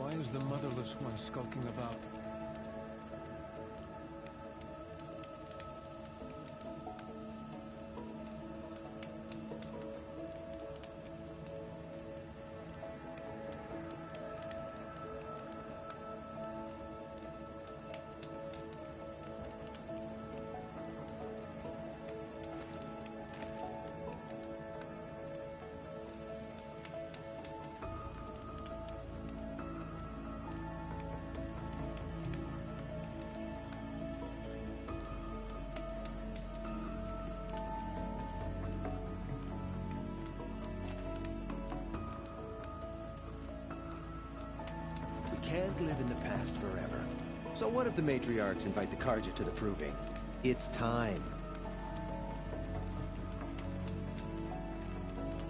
Why is the motherless one skulking about? Can't live in the past forever. So what if the matriarchs invite the Carja to the Proving? It's time.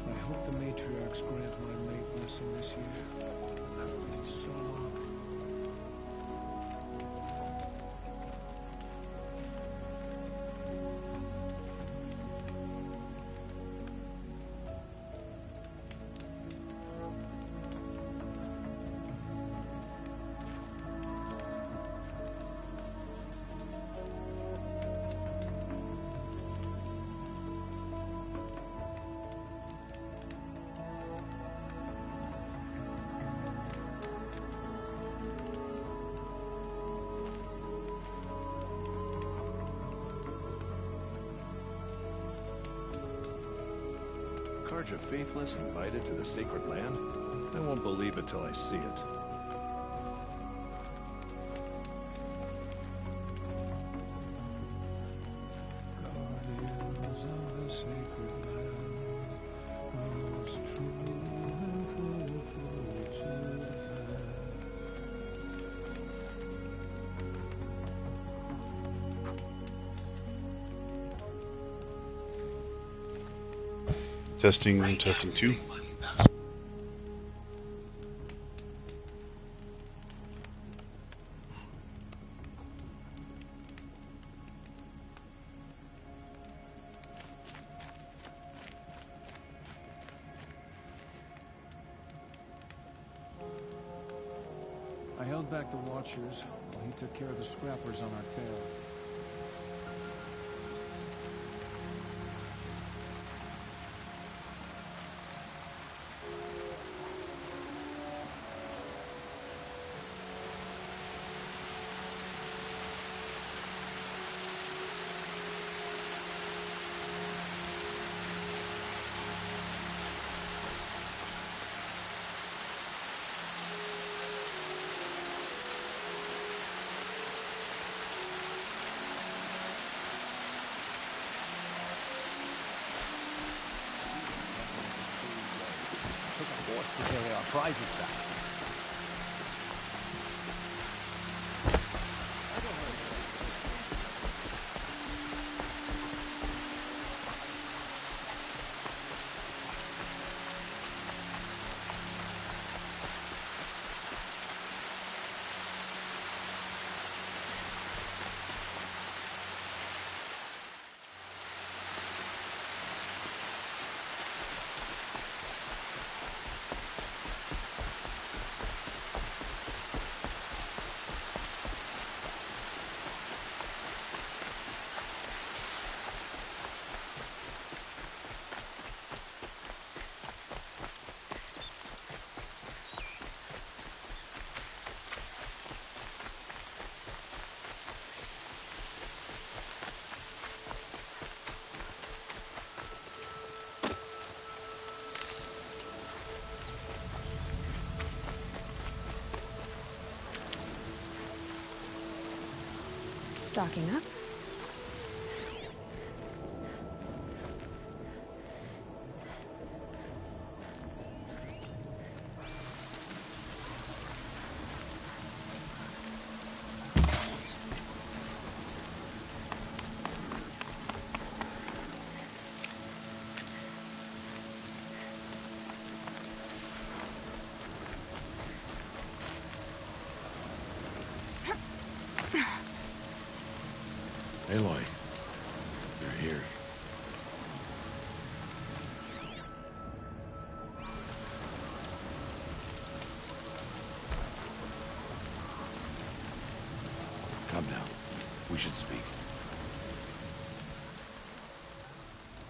I hope the matriarchs grant my late blessing this year. I've waited so long. Carja faithless invited to the sacred land? I won't believe it till I see it. Guardians of the sacred land, most true and faithful to the past. Testing 2. I held back the Watchers while he took care of the scrappers on our tail. To carry our prizes back. Stocking up.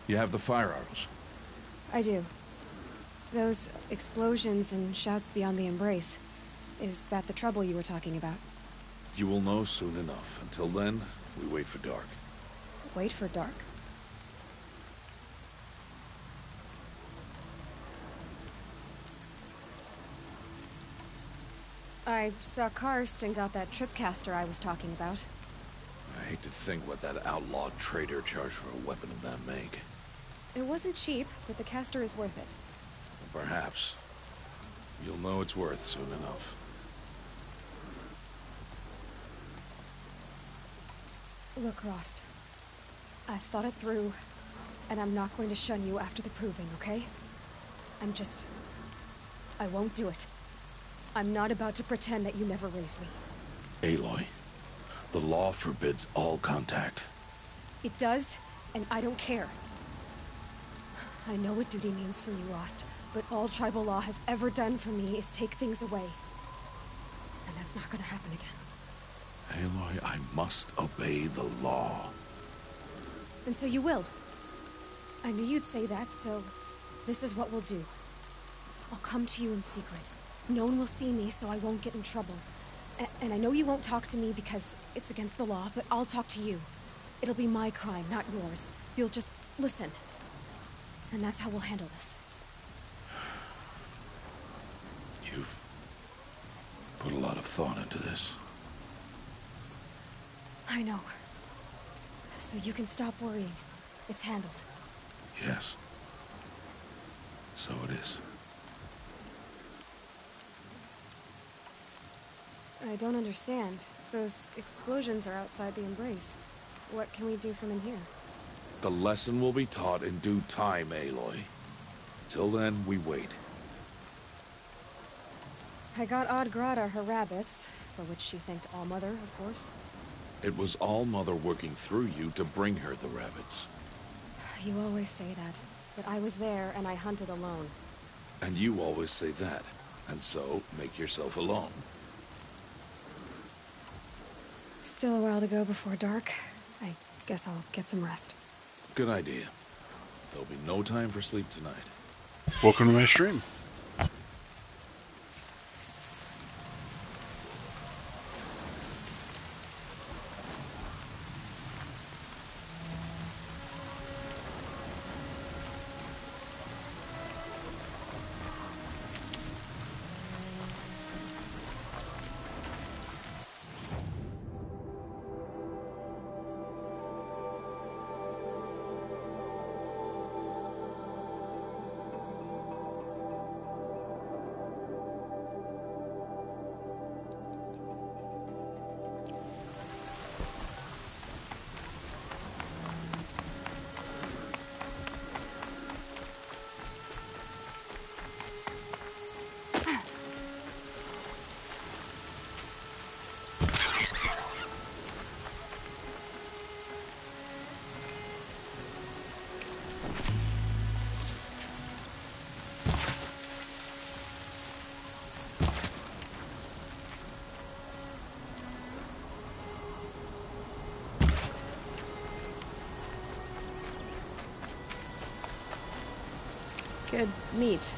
You have the fire arrows. I do. Those explosions and shouts beyond the embrace. Is that the trouble you were talking about? You will know soon enough. Until then, we wait for dark. Wait for dark? I saw Karst and got that tripcaster I was talking about. I hate to think what that outlawed trader charged for a weapon of that make. It wasn't cheap, but the caster is worth it. Perhaps. You'll know it's worth soon enough. Look, Rost. I've thought it through, and I'm not going to shun you after the proving, okay? I won't do it. I'm not about to pretend that you never raised me. Aloy, the law forbids all contact. It does, and I don't care. I know what duty means for you, Rost, but all tribal law has ever done for me is take things away. And that's not gonna happen again. Aloy, I must obey the law. And so you will. I knew you'd say that, so this is what we'll do. I'll come to you in secret. No one will see me, so I won't get in trouble. And I know you won't talk to me because it's against the law, but I'll talk to you. It'll be my crime, not yours. You'll just listen. And that's how we'll handle this. You've put a lot of thought into this. I know. So you can stop worrying. It's handled. Yes. So it is. I don't understand. Those explosions are outside the embrace. What can we do from in here? The lesson will be taught in due time, Aloy. Till then, we wait. I got Odd-Grata her rabbits, for which she thanked Allmother, of course. It was All-Mother working through you to bring her the rabbits. You always say that, but I was there and I hunted alone. And you always say that, and so make yourself alone. Still a while to go before dark. I guess I'll get some rest. Good idea. There'll be no time for sleep tonight. Welcome to my stream. Good meat.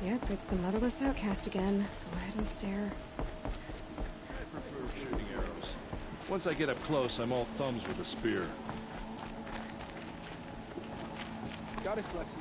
Yep, it's the motherless outcast again. Go ahead and stare. I prefer shooting arrows. Once I get up close, I'm all thumbs with a spear. Goddess bless you.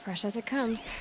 Fresh as it comes.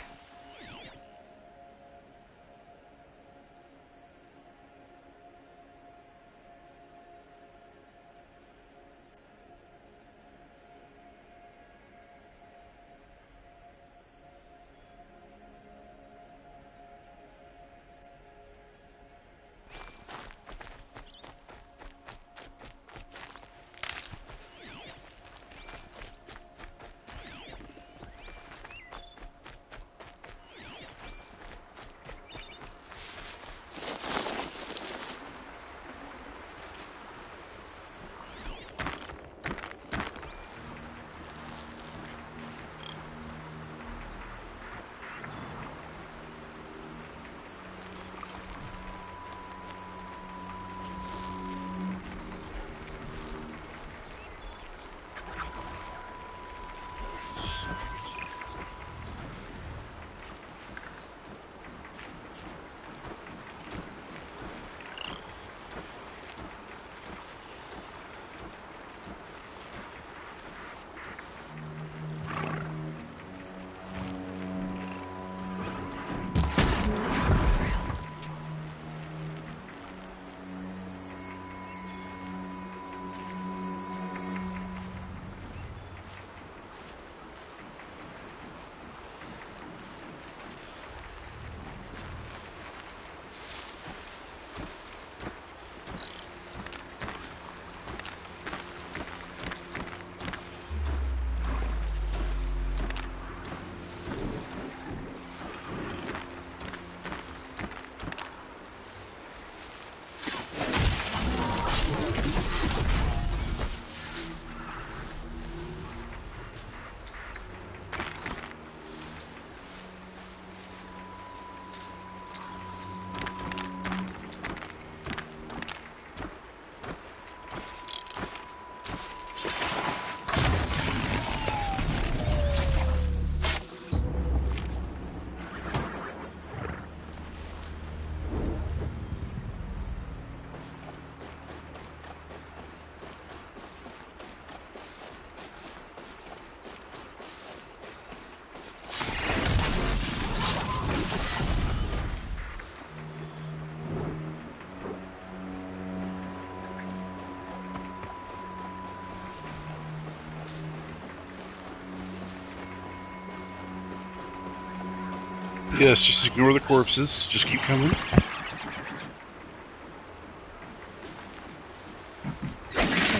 Yes, just ignore the corpses. Just keep coming. Look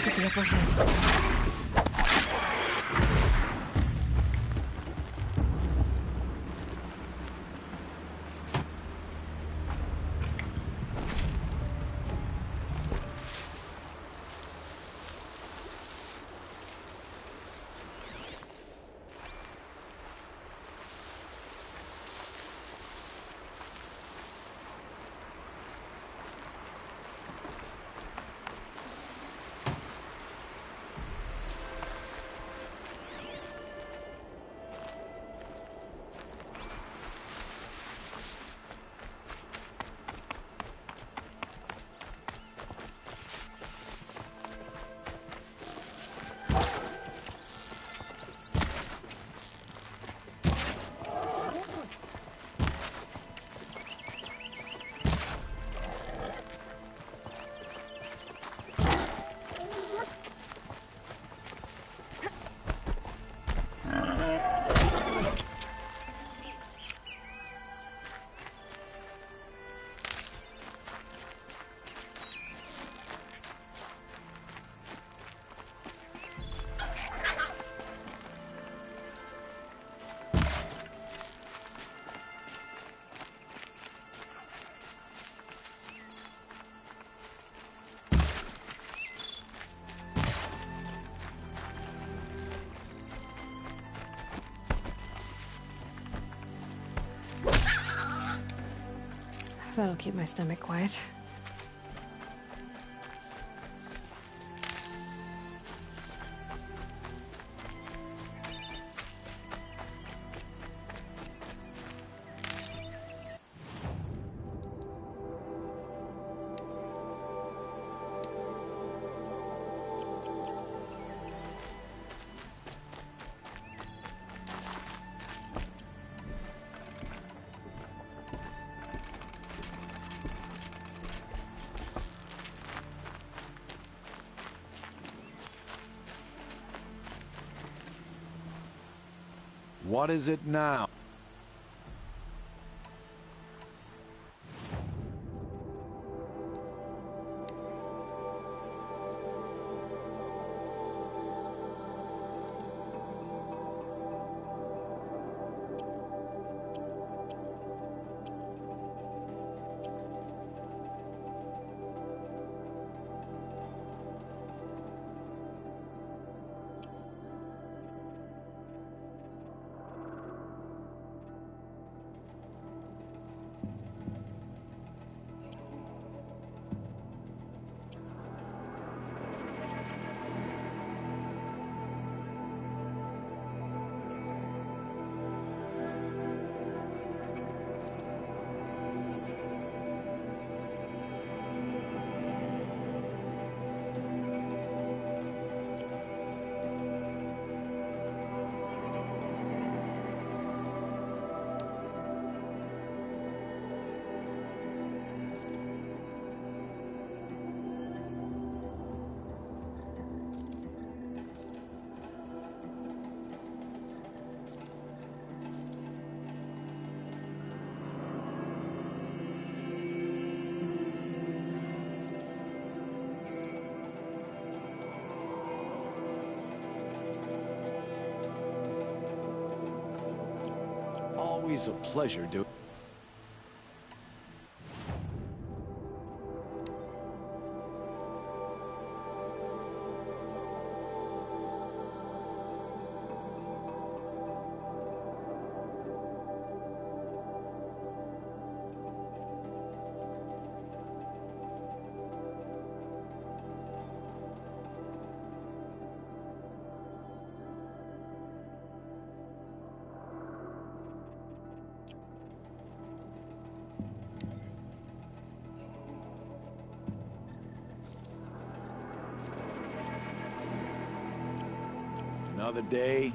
at the upper hand. That'll keep my stomach quiet. What is it now? Always a pleasure, dude. Another day.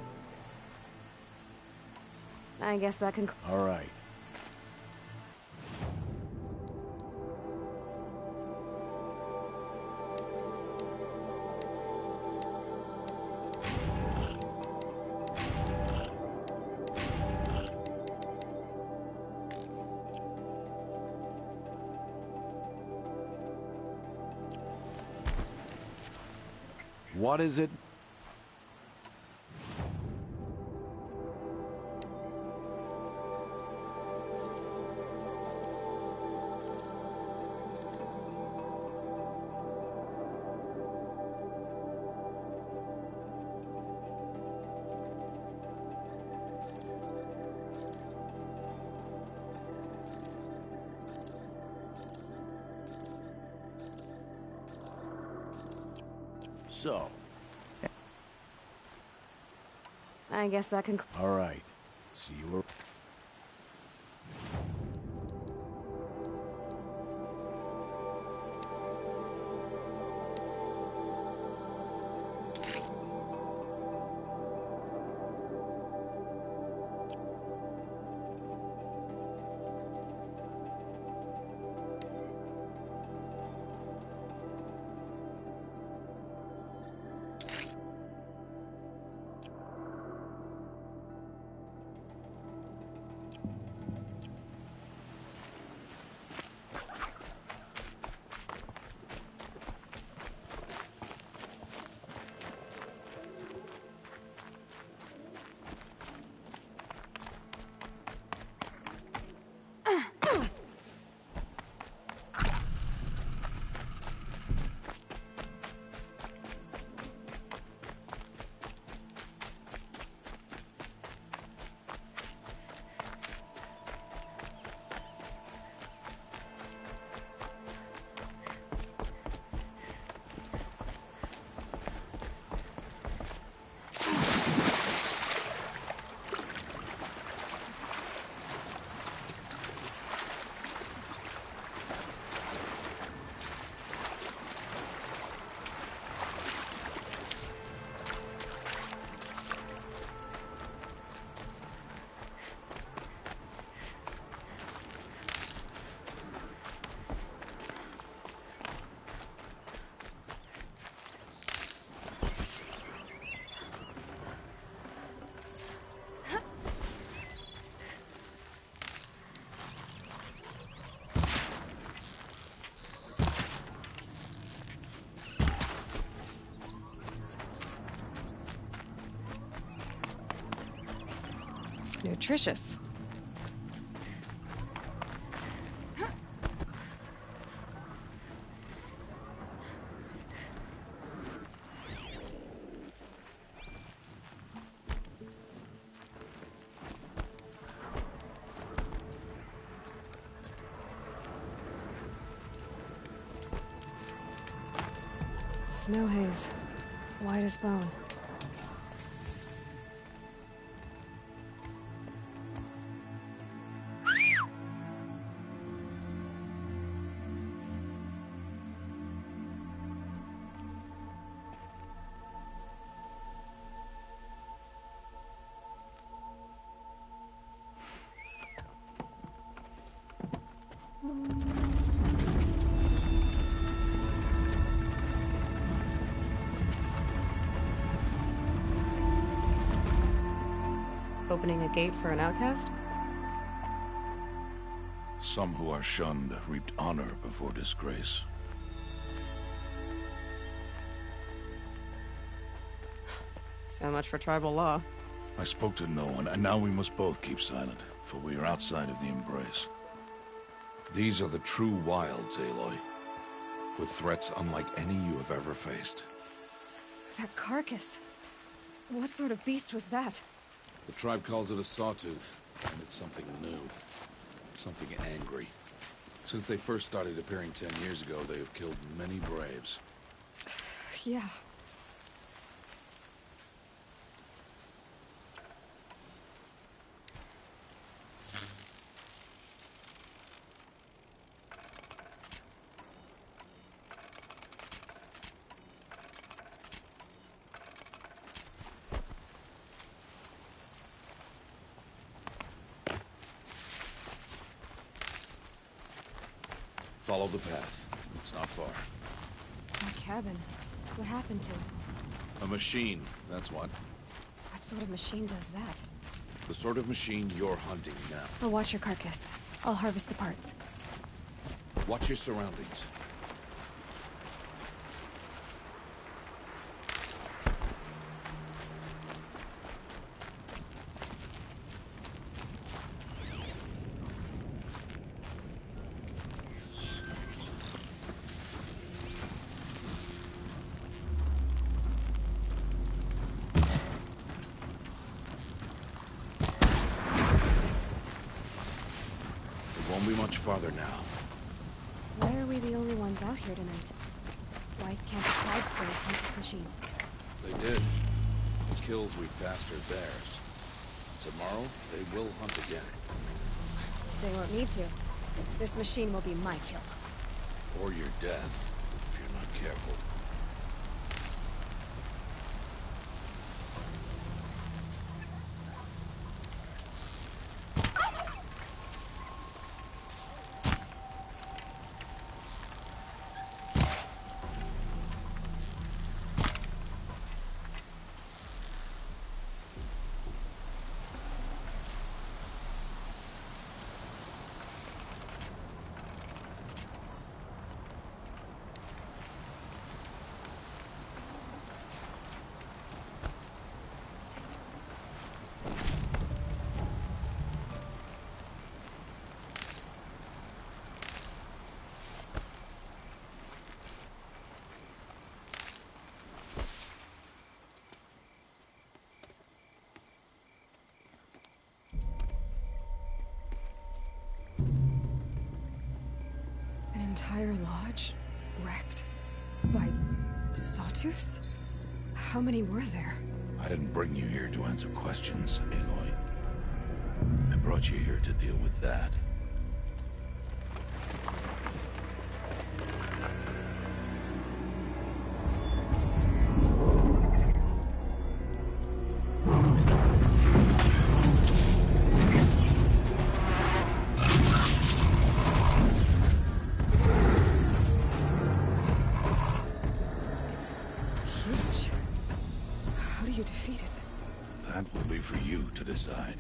I guess that can... All right. What is it? So, I guess that can... all right. See you around. Nutritious. Snow haze. White as bone. Opening a gate for an outcast? Some who are shunned reaped honor before disgrace. So much for tribal law. I spoke to no one, and now we must both keep silent, for we are outside of the Embrace. These are the true wilds, Aloy, with threats unlike any you have ever faced. That carcass. What sort of beast was that? The tribe calls it a sawtooth, and it's something new. Something angry. Since they first started appearing 10 years ago, they have killed many braves. Yeah. Follow the path. It's not far. That cabin. What happened to it? A machine, that's what. What sort of machine does that? The sort of machine you're hunting now. I'll watch your carcass. I'll harvest the parts. Watch your surroundings. Won't be much farther now. Why are we the only ones out here tonight? Why can't the tribes bring us hunt this machine? They did. The kills we passed are theirs. Tomorrow, they will hunt again. They won't need to. This machine will be my kill. Or your death, if you're not careful. An entire lodge? Wrecked? By sawtooths? How many were there? I didn't bring you here to answer questions, Aloy. I brought you here to deal with that. Huge. How do you defeat it? That will be for you to decide.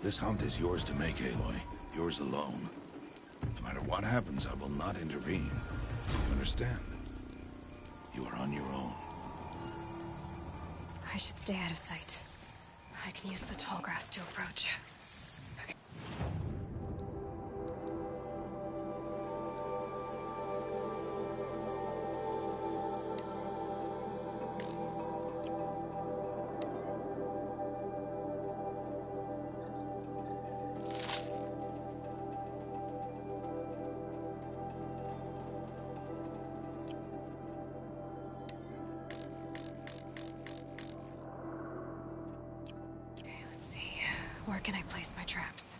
This hunt is yours to make, Aloy. Yours alone. No matter what happens, I will not intervene. You understand? You are on your own. I should stay out of sight. I can use the tall grass to approach. Where can I place my traps?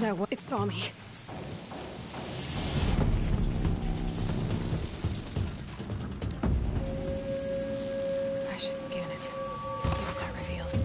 No, it saw me. I should scan it. See what that reveals.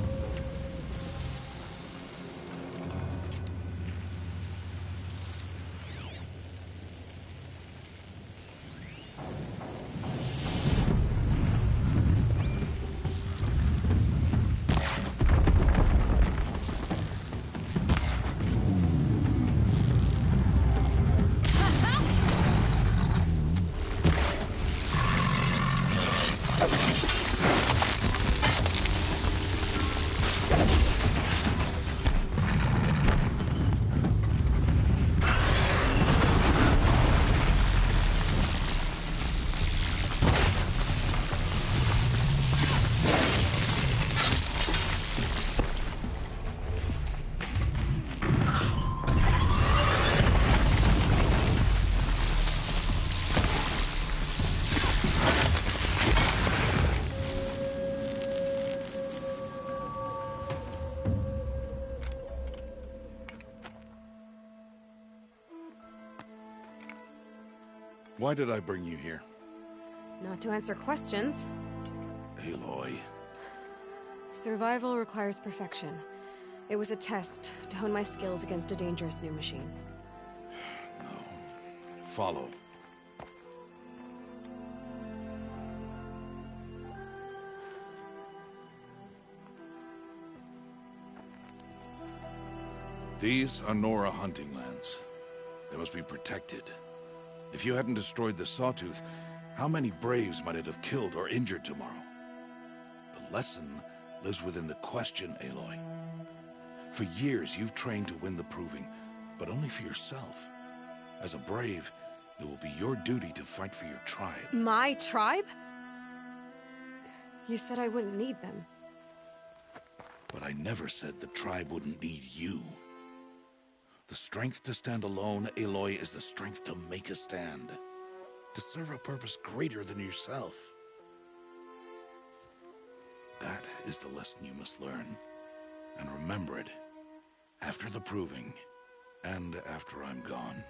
Why did I bring you here? Not to answer questions. Aloy. Survival requires perfection. It was a test to hone my skills against a dangerous new machine. No. Follow. These are Nora hunting lands. They must be protected. If you hadn't destroyed the Sawtooth, how many Braves might it have killed or injured tomorrow? The lesson lives within the question, Aloy. For years, you've trained to win the Proving, but only for yourself. As a Brave, it will be your duty to fight for your tribe. My tribe? You said I wouldn't need them. But I never said the tribe wouldn't need you. The strength to stand alone, Aloy, is the strength to make a stand. To serve a purpose greater than yourself. That is the lesson you must learn. And remember it. After the Proving. And after I'm gone.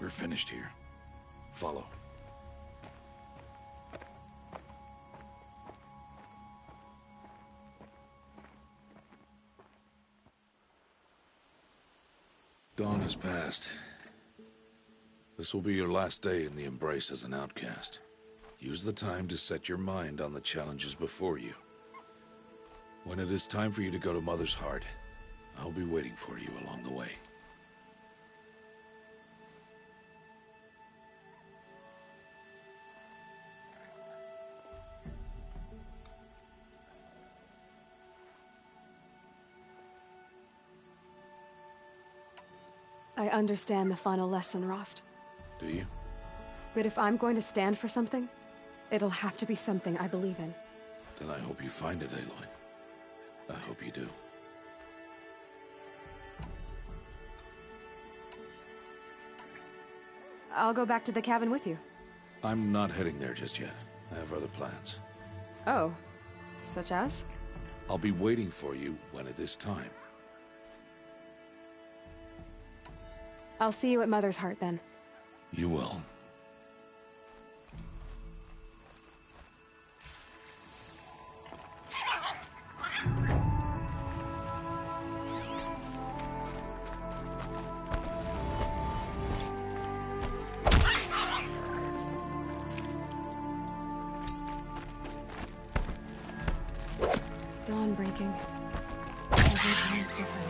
We're finished here. Follow. Dawn has passed. This will be your last day in the Embrace as an outcast. Use the time to set your mind on the challenges before you. When it is time for you to go to Mother's Heart, I'll be waiting for you along the way. I understand the final lesson, Rost. Do you? But if I'm going to stand for something, it'll have to be something I believe in. Then I hope you find it, Aloy. I hope you do. I'll go back to the cabin with you. I'm not heading there just yet. I have other plans. Oh. Such as? I'll be waiting for you when it is time. I'll see you at Mother's Heart, then. You will. Dawn breaking. Every time's different.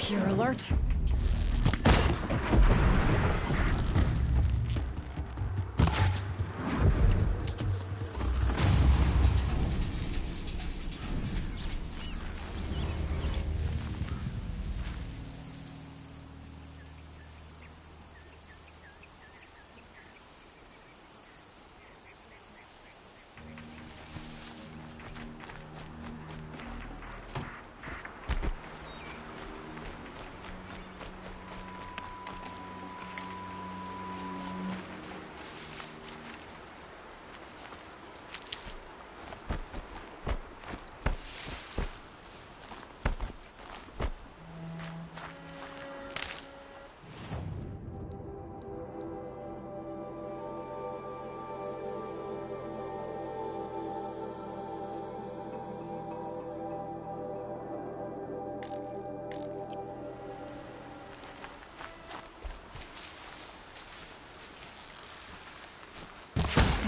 You're alert.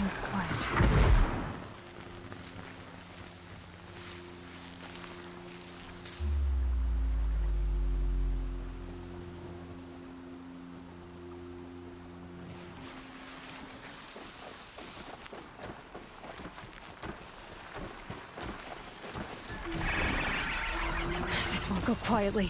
is quiet. This won't go quietly.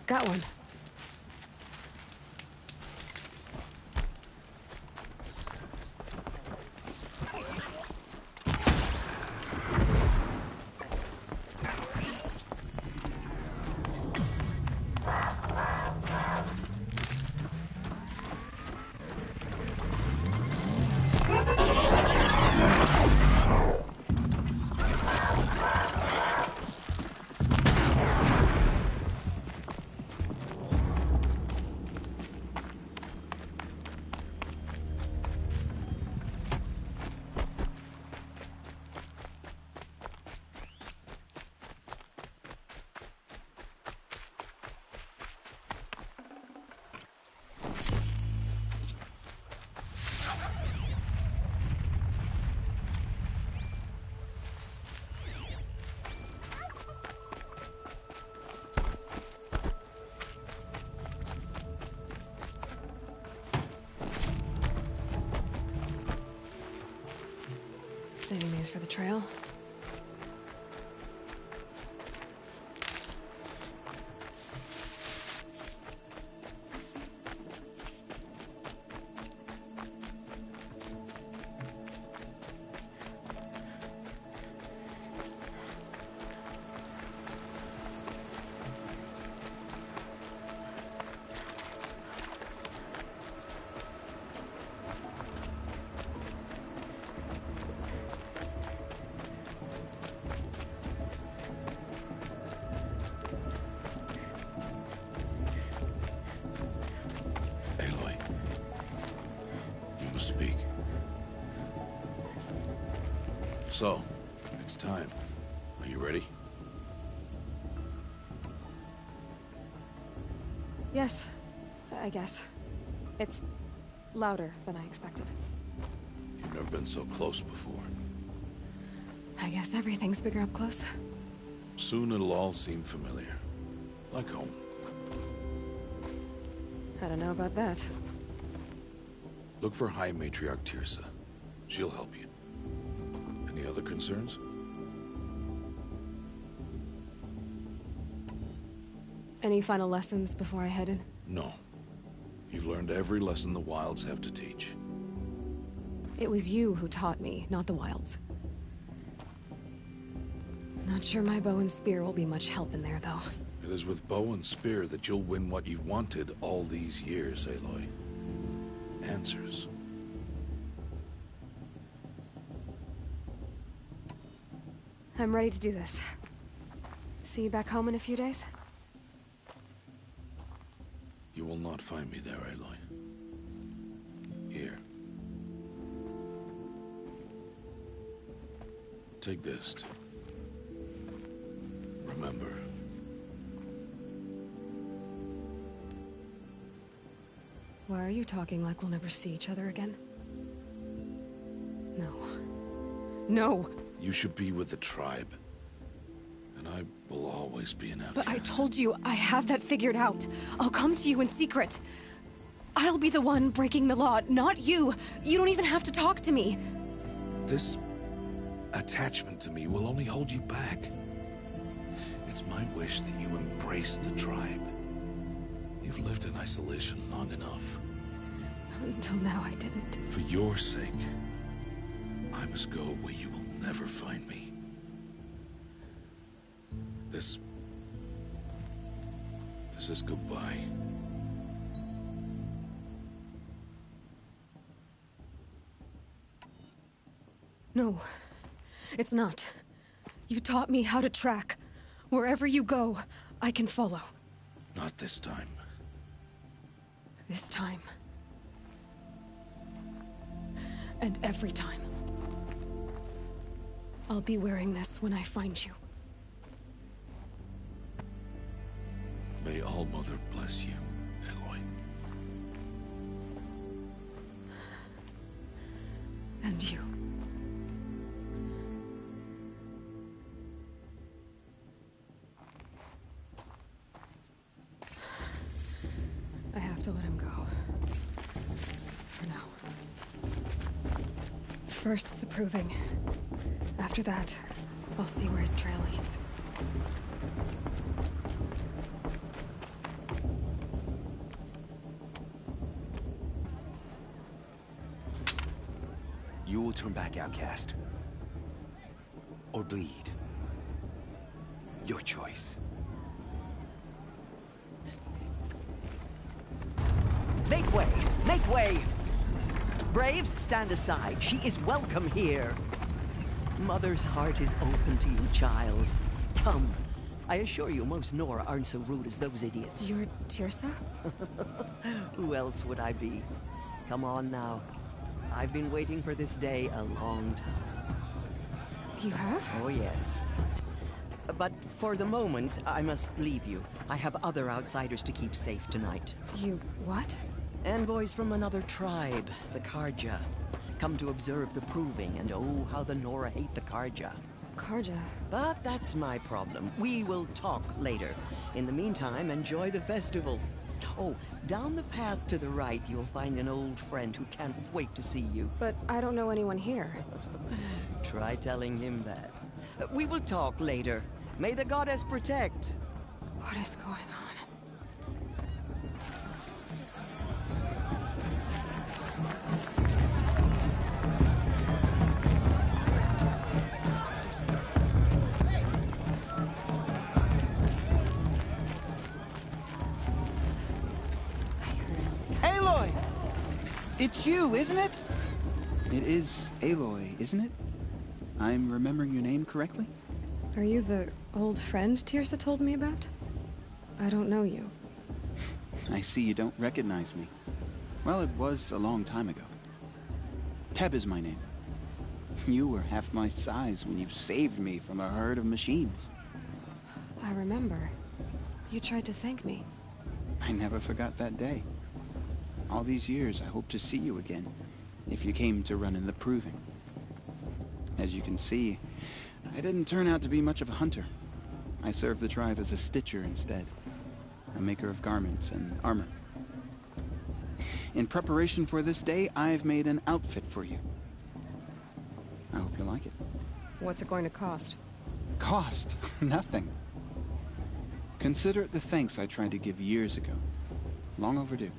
Got one. Saving these for the trail. Aloy, you must speak. So, it's time. Are you ready? Yes, I guess. It's louder than I expected. You've never been so close before. I guess everything's bigger up close. Soon it'll all seem familiar. Like home. I don't know about that. Look for High Matriarch Teersa. She'll help you. Any other concerns? Any final lessons before I head in? No. You've learned every lesson the Wilds have to teach. It was you who taught me, not the Wilds. Not sure my bow and spear will be much help in there, though. It is with bow and spear that you'll win what you've wanted all these years, Aloy. Answers. I'm ready to do this. See you back home in a few days? You will not find me there, Aloy. Here. Take this to remember. Why are you talking like we'll never see each other again? No. No! You should be with the tribe. And I will always be an outcast. But I told you, I have that figured out. I'll come to you in secret. I'll be the one breaking the law, not you. You don't even have to talk to me. This attachment to me will only hold you back. It's my wish that you embrace the tribe. You've lived in isolation long enough. Until now, I didn't. For your sake, I must go where you will never find me. This is goodbye. No, it's not. You taught me how to track. Wherever you go, I can follow. Not this time. This time. And every time. I'll be wearing this when I find you. May All-Mother bless you, Aloy. And you. I have to let him go. For now. First, the proving. After that, I'll see where his trail leads. You will turn back, outcast. Or bleed. Your choice. Make way! Make way! Braves, stand aside. She is welcome here. Mother's heart is open to you, child. Come. I assure you, most Nora aren't so rude as those idiots. You're Teersa? Who else would I be? Come on now. I've been waiting for this day a long time. You have? Oh, yes. But for the moment, I must leave you. I have other outsiders to keep safe tonight. You what? Envoys from another tribe, the Carja. Come to observe the proving, and oh, how the Nora hate the Carja. Carja? But that's my problem. We will talk later. In the meantime, enjoy the festival. Oh, down the path to the right, you'll find an old friend who can't wait to see you. But I don't know anyone here. Try telling him that. We will talk later. May the goddess protect. What is going on? Aloy! It's you, isn't it? It is Aloy, isn't it? I'm remembering your name correctly? Are you the old friend Teersa told me about? I don't know you. I see you don't recognize me. Well, it was a long time ago. Teb is my name. You were half my size when you saved me from a herd of machines. I remember. You tried to thank me. I never forgot that day. All these years, I hope to see you again, if you came to run in the proving. As you can see, I didn't turn out to be much of a hunter. I served the tribe as a stitcher instead, a maker of garments and armor. In preparation for this day, I've made an outfit for you. I hope you like it. What's it going to cost? Cost? Nothing. Consider it the thanks I tried to give years ago. Long overdue.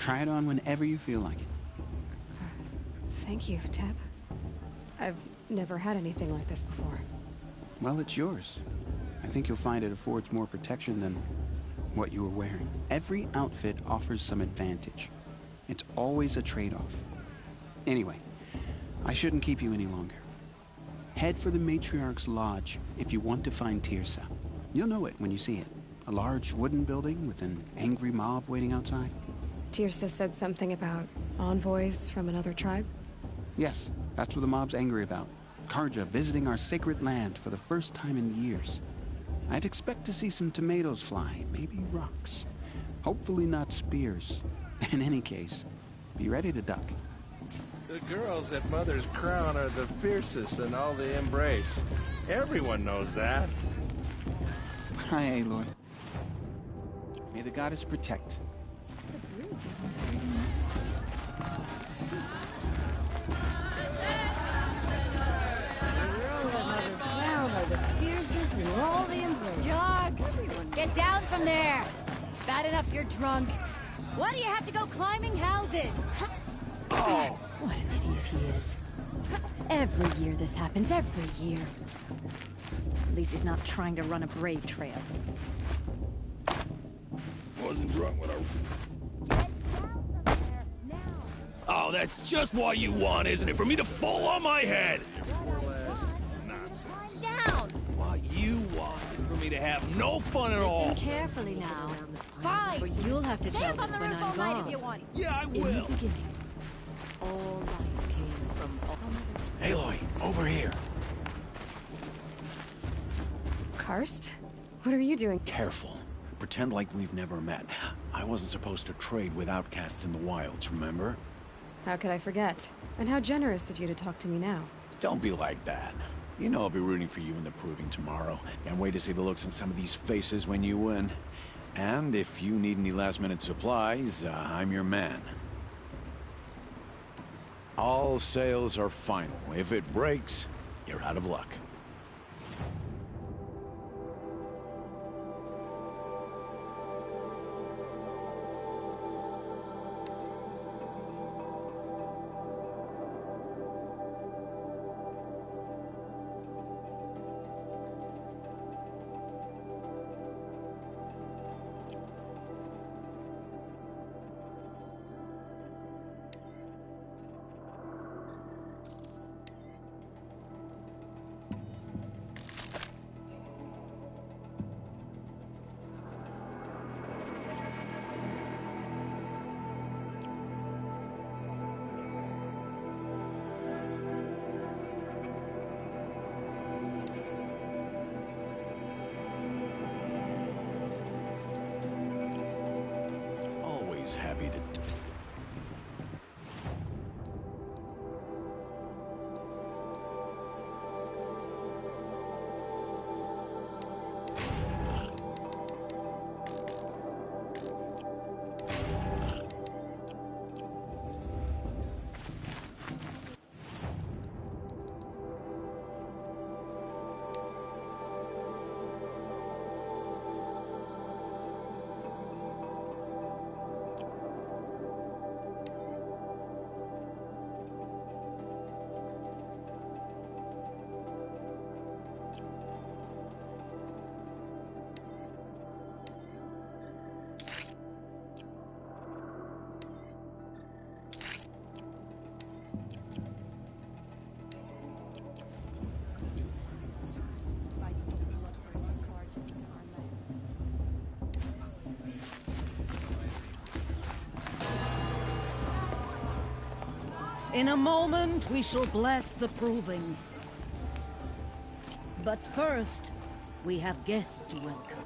Try it on whenever you feel like it. Thank you, Teb. I've never had anything like this before. Well, it's yours. I think you'll find it affords more protection than what you were wearing. Every outfit offers some advantage. It's always a trade-off. Anyway, I shouldn't keep you any longer. Head for the Matriarch's Lodge if you want to find Teersa. You'll know it when you see it. A large wooden building with an angry mob waiting outside. Teersa said something about envoys from another tribe? Yes, that's what the mob's angry about. Karja visiting our sacred land for the first time in years. I'd expect to see some tomatoes fly, maybe rocks. Hopefully not spears. In any case, be ready to duck. The girls at Mother's Crown are the fiercest in all the Embrace. Everyone knows that. Hi, Aloy. May the goddess protect. Jog! Get down from there! Bad enough you're drunk. Why do you have to go climbing houses? Oh! What an idiot he is. Every year this happens, every year. At least he's not trying to run a brave trail. Wasn't drunk when I... Oh, that's just what you want, isn't it? For me to fall on my head! Nonsense. Down! What you want is for me to have no fun at all. Listen carefully now. Fine! But you'll have to tell us when I'm gone. If you want. Yeah, I will. In the beginning, all life came from all... Aloy, over here. Karst? What are you doing? Careful. Pretend like we've never met. I wasn't supposed to trade with outcasts in the wilds, remember? How could I forget? And how generous of you to talk to me now. Don't be like that. You know I'll be rooting for you in the proving tomorrow. Can't wait to see the looks on some of these faces when you win. And if you need any last-minute supplies, I'm your man. All sales are final. If it breaks, you're out of luck. Happy to... In a moment, we shall bless the proving. But first, we have guests to welcome.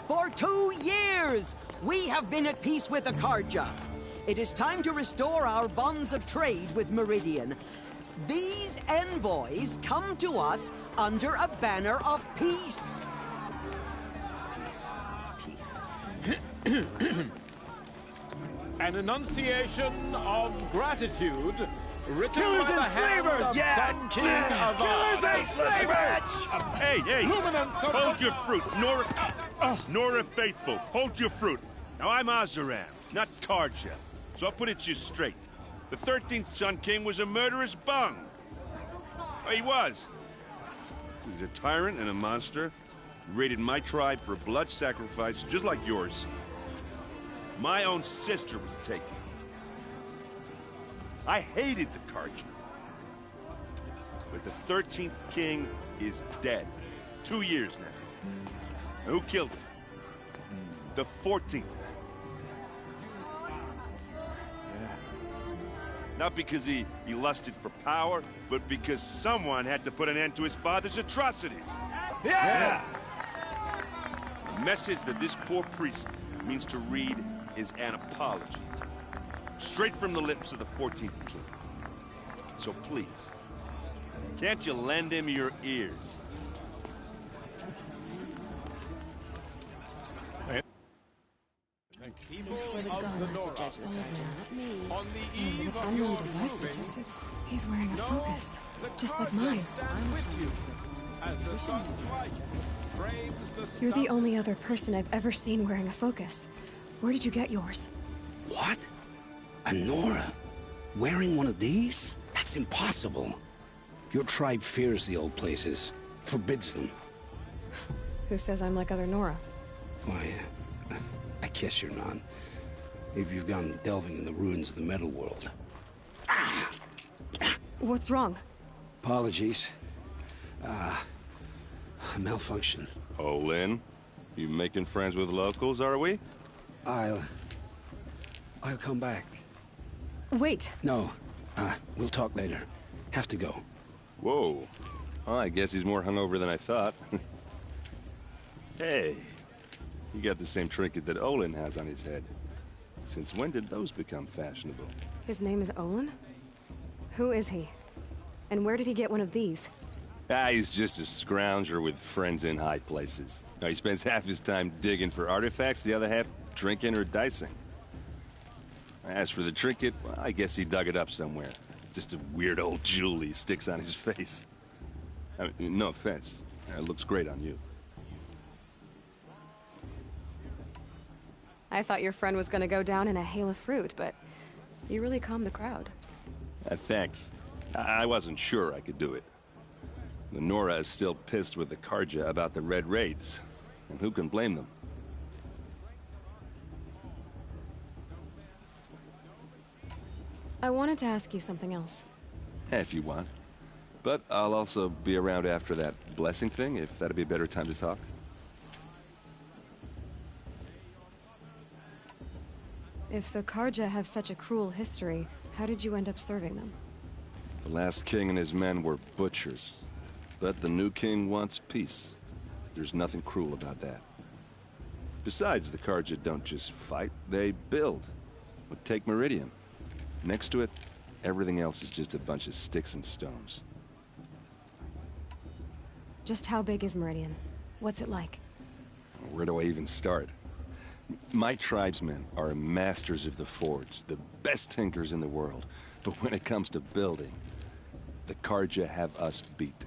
For 2 years, we have been at peace with the Karja. It is time to restore our bonds of trade with Meridian. These envoys come to us under a banner of peace. Peace. An enunciation of gratitude written Killers by the and hand slavers! of Yeah! Sun King of Killers and slavers! Hey, Luminance of hold your fruit. Nora Faithful, hold your fruit. Now, I'm Oseram, not Karja, so I'll put it to you straight. The 13th Sun King was a murderous bung. Oh, he was. He was a tyrant and a monster. He raided my tribe for a blood sacrifice, just like yours. My own sister was taken. I hated the Karja. But the 13th King is dead. 2 years now. And who killed him? The 14th. Not because he lusted for power, but because someone had to put an end to his father's atrocities. Yeah! The message that this poor priest means to read is an apology. Straight from the lips of the 14th King. So please, can't you lend him your ears? People of the Nora, on the eve of Unknown your device moving, detected. He's wearing a focus, just like mine. stand with you as the sun's light frames the You're the only other person I've ever seen wearing a focus. Where did you get yours? What? A Nora? Wearing one of these? That's impossible. Your tribe fears the old places, forbids them. Who says I'm like other Nora? Why, I guess you're not. If you've gone delving in the ruins of the metal world. What's wrong? Apologies. Malfunction. Oh, Lynn? You making friends with locals, are we? I'll come back. Wait. No. We'll talk later. Have to go. Whoa. Well, I guess he's more hungover than I thought. Hey, you got the same trinket that Olin has on his head. Since when did those become fashionable? His name is Olin? Who is he? And where did he get one of these? He's just a scrounger with friends in high places. Now, he spends half his time digging for artifacts, the other half drinking or dicing. As for the trinket, well, I guess he dug it up somewhere. Just a weird old jewel he sticks on his face. I mean, no offense. It looks great on you. I thought your friend was gonna go down in a hail of fruit, but you really calmed the crowd. Thanks. I wasn't sure I could do it. The Nora is still pissed with the Karja about the Red Raids, and who can blame them? I wanted to ask you something else. If you want. But I'll also be around after that blessing thing, if that'd be a better time to talk. If the Karja have such a cruel history, how did you end up serving them? The last king and his men were butchers. But the new king wants peace. There's nothing cruel about that. Besides, the Karja don't just fight, they build. But take Meridian. Next to it, everything else is just a bunch of sticks and stones. Just how big is Meridian? What's it like? Where do I even start? My tribesmen are masters of the forge, the best tinkers in the world. But when it comes to building, the Karja have us beat.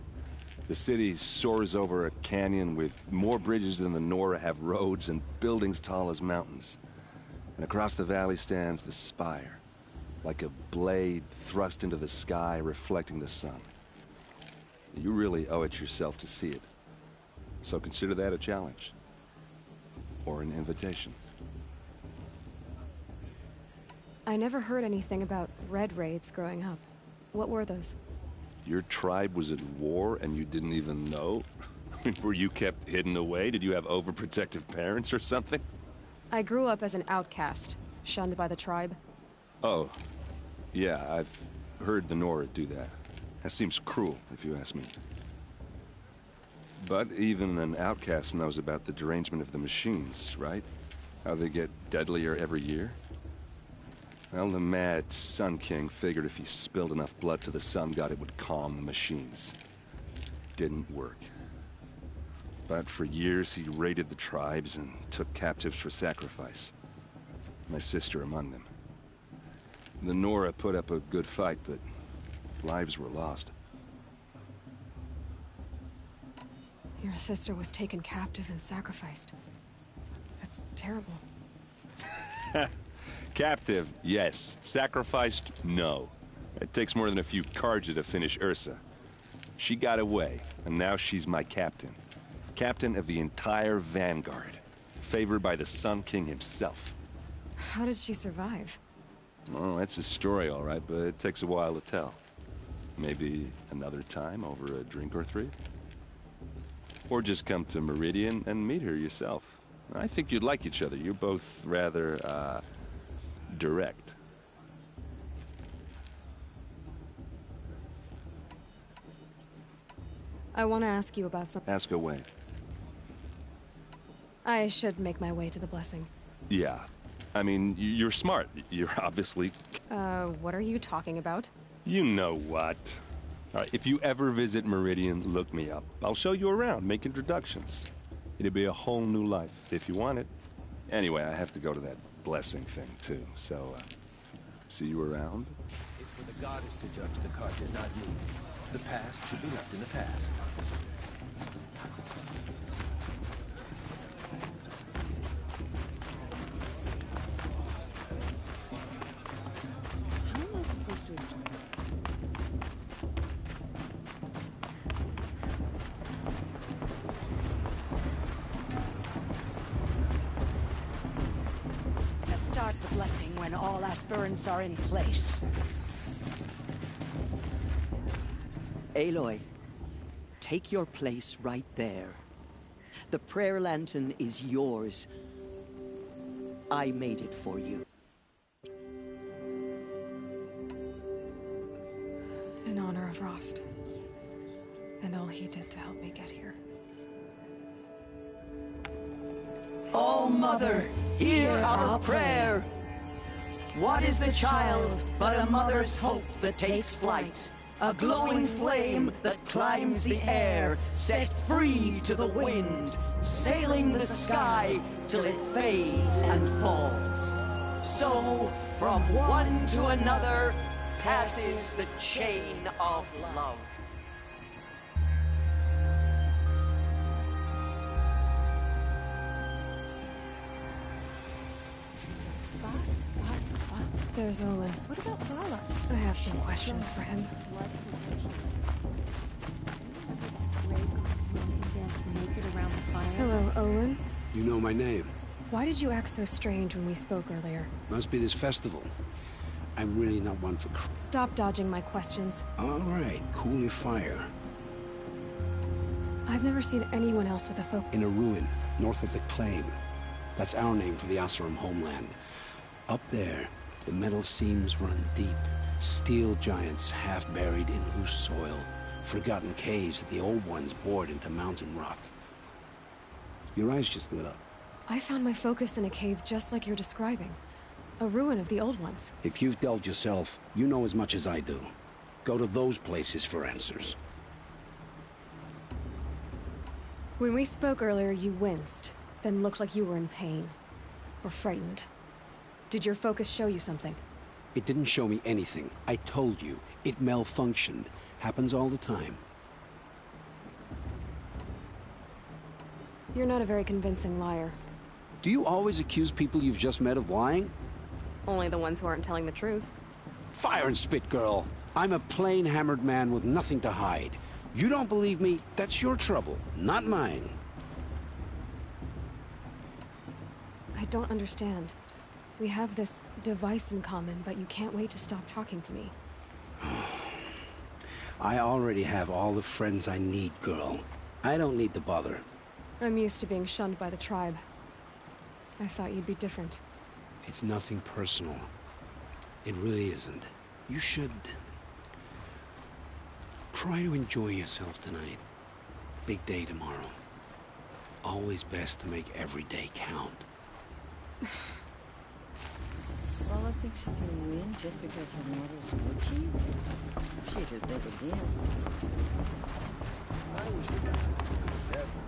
The city soars over a canyon with more bridges than the Nora have roads and buildings tall as mountains. And across the valley stands the spire, like a blade thrust into the sky reflecting the sun. You really owe it yourself to see it. So consider that a challenge. Or an invitation. I never heard anything about Red Raids growing up. What were those? Your tribe was at war and you didn't even know? Were you kept hidden away? Did you have overprotective parents or something? I grew up as an outcast, shunned by the tribe. Oh, yeah, I've heard the Nora do that. That seems cruel, if you ask me. But even an outcast knows about the derangement of the machines, right? How they get deadlier every year? Well, the mad Sun King figured if he spilled enough blood to the Sun God, it would calm the machines. Didn't work. But for years, he raided the tribes and took captives for sacrifice. My sister among them. The Nora put up a good fight, but lives were lost. Your sister was taken captive and sacrificed. That's terrible. Captive, yes. Sacrificed, no. It takes more than a few Carja to finish Ursa. She got away, and now she's my captain. Captain of the entire Vanguard. Favored by the Sun King himself. How did she survive? Oh, that's a story, all right, but it takes a while to tell. Maybe another time over a drink or three? Or just come to Meridian and meet her yourself. I think you'd like each other. You're both rather, direct. I want to ask you about something. Ask away. I should make my way to the blessing. Yeah. I mean, you're smart. You're obviously... What are you talking about? You know what. All right, if you ever visit Meridian, look me up. I'll show you around, make introductions. It'll be a whole new life, if you want it. Anyway, I have to go to that blessing thing, too, so, see you around? It's for the goddess to judge the Carja, not me. The past should be left in the past. How am I supposed to enjoy it? To start the blessing when all aspirants are in place. Aloy, take your place right there. The prayer lantern is yours. I made it for you. In honor of Rost. And all he did to help me get here. Oh, Mother, hear our prayer. What is the child but a mother's hope that takes flight? A glowing flame that climbs the air, set free to the wind, sailing the sky till it fades and falls. So, from one to another, passes the chain of love. There's Olin. What about Vala? I have some questions for him. Hello, Olin. You know my name. Why did you act so strange when we spoke earlier? Must be this festival. I'm really not one for Stop dodging my questions. All right, cool your fire. I've never seen anyone else with a focus. In a ruin, north of the Claim. That's our name for the Oseram homeland. Up there, the metal seams run deep. Steel giants half buried in loose soil. Forgotten caves that the old ones bored into mountain rock. Your eyes just lit up. I found my focus in a cave just like you're describing. A ruin of the old ones. If you've delved yourself, you know as much as I do. Go to those places for answers. When we spoke earlier, you winced, then looked like you were in pain. Or frightened. Did your focus show you something? It didn't show me anything. I told you. It malfunctioned. Happens all the time. You're not a very convincing liar. Do you always accuse people you've just met of lying? Only the ones who aren't telling the truth. Fire and spit, girl. I'm a plain hammered man with nothing to hide. You don't believe me? That's your trouble, not mine. I don't understand. We have this device in common, but you can't wait to stop talking to me. I already have all the friends I need, girl. I don't need the bother. I'm used to being shunned by the tribe. I thought you'd be different. It's nothing personal. It really isn't. You should... try to enjoy yourself tonight. Big day tomorrow. Always best to make every day count. Vala thinks she can win just because her mother's war chief? She should think again. I wish we got to as ever.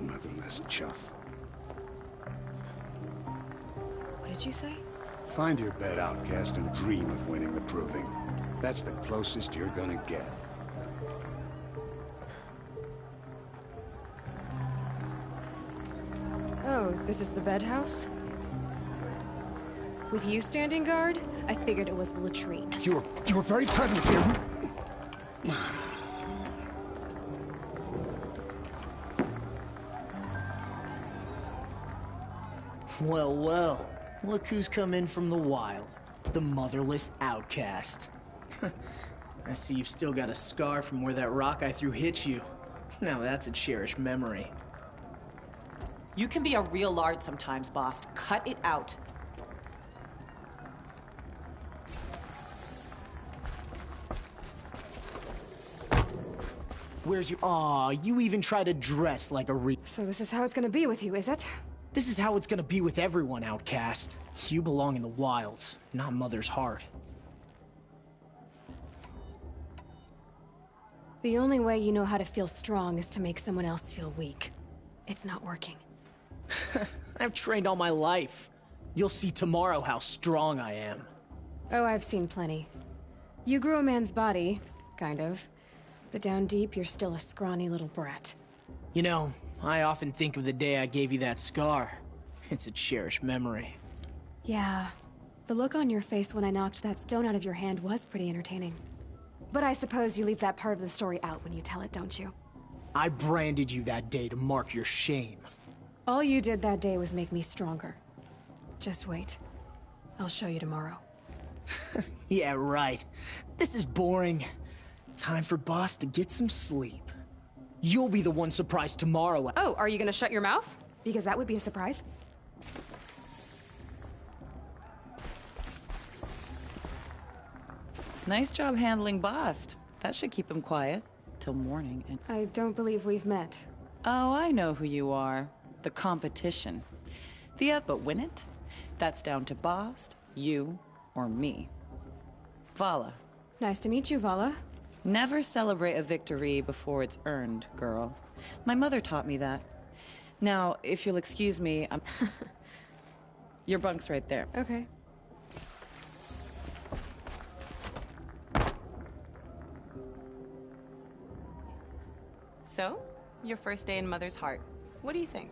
Motherless chuff. What did you say? Find your bed, outcast, and dream of winning the proving. That's the closest you're gonna get. Oh, this is the bed house? With you standing guard, I figured it was the latrine. You're very present here. Well, well. Look who's come in from the wild. The motherless outcast. I see you've still got a scar from where that rock I threw hit you. Now that's a cherished memory. You can be a real lard sometimes, boss. Cut it out. Where's your... Aw, you even try to dress like a So this is how it's gonna be with you, is it? This is how it's gonna be with everyone, outcast. You belong in the wilds, not Mother's heart. The only way you know how to feel strong is to make someone else feel weak. It's not working. I've trained all my life. You'll see tomorrow how strong I am. Oh, I've seen plenty. You grew a man's body, kind of. But down deep, you're still a scrawny little brat. You know, I often think of the day I gave you that scar. It's a cherished memory. Yeah. The look on your face when I knocked that stone out of your hand was pretty entertaining. But I suppose you leave that part of the story out when you tell it, don't you? I branded you that day to mark your shame. All you did that day was make me stronger. Just wait. I'll show you tomorrow. Yeah, right. This is boring. Time for Boss to get some sleep. You'll be the one surprised tomorrow. Oh, are you gonna shut your mouth? Because that would be a surprise. Nice job handling Bast. That should keep him quiet till morning. And I don't believe we've met. oh, I know who you are. The competition. But win it? That's down to Bast, you, or me. Vala. Nice to meet you, Vala. Never celebrate a victory before it's earned, girl. My mother taught me that. Now, if you'll excuse me, your bunk's right there. Okay. So, your first day in Mother's heart. What do you think?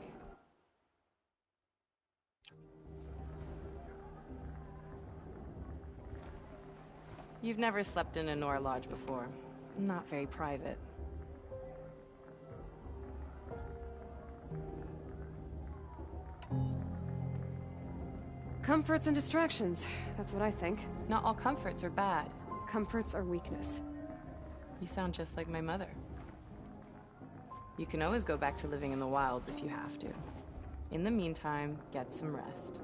You've never slept in a Nora lodge before. Not very private. Comforts and distractions. That's what I think. Not all comforts are bad. Comforts are weakness. You sound just like my mother. You can always go back to living in the wilds if you have to. In the meantime, get some rest.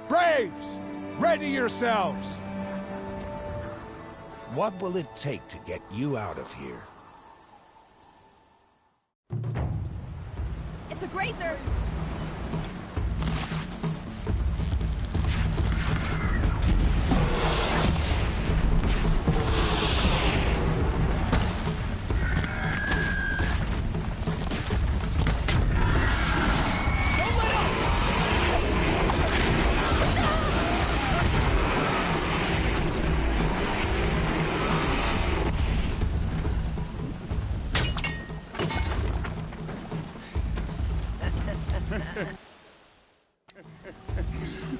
Braves! Ready yourselves! What will it take to get you out of here? It's a grazer!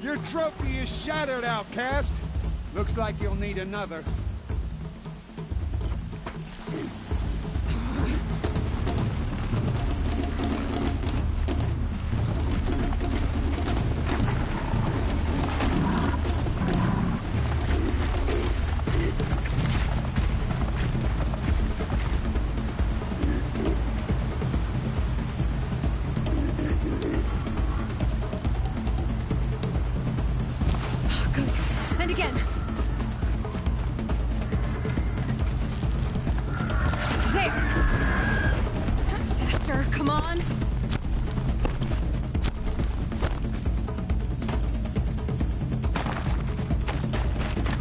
Your trophy is shattered, outcast. Looks like you'll need another. And again. There. Faster, come on.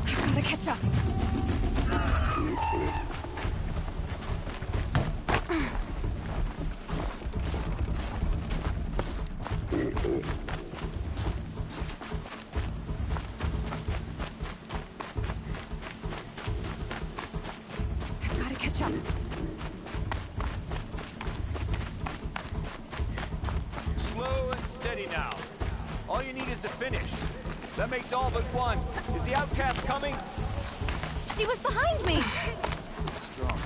I've gotta catch up. Slow and steady now. All you need is to finish. That makes all but one. Is the outcast coming? She was behind me. Strong.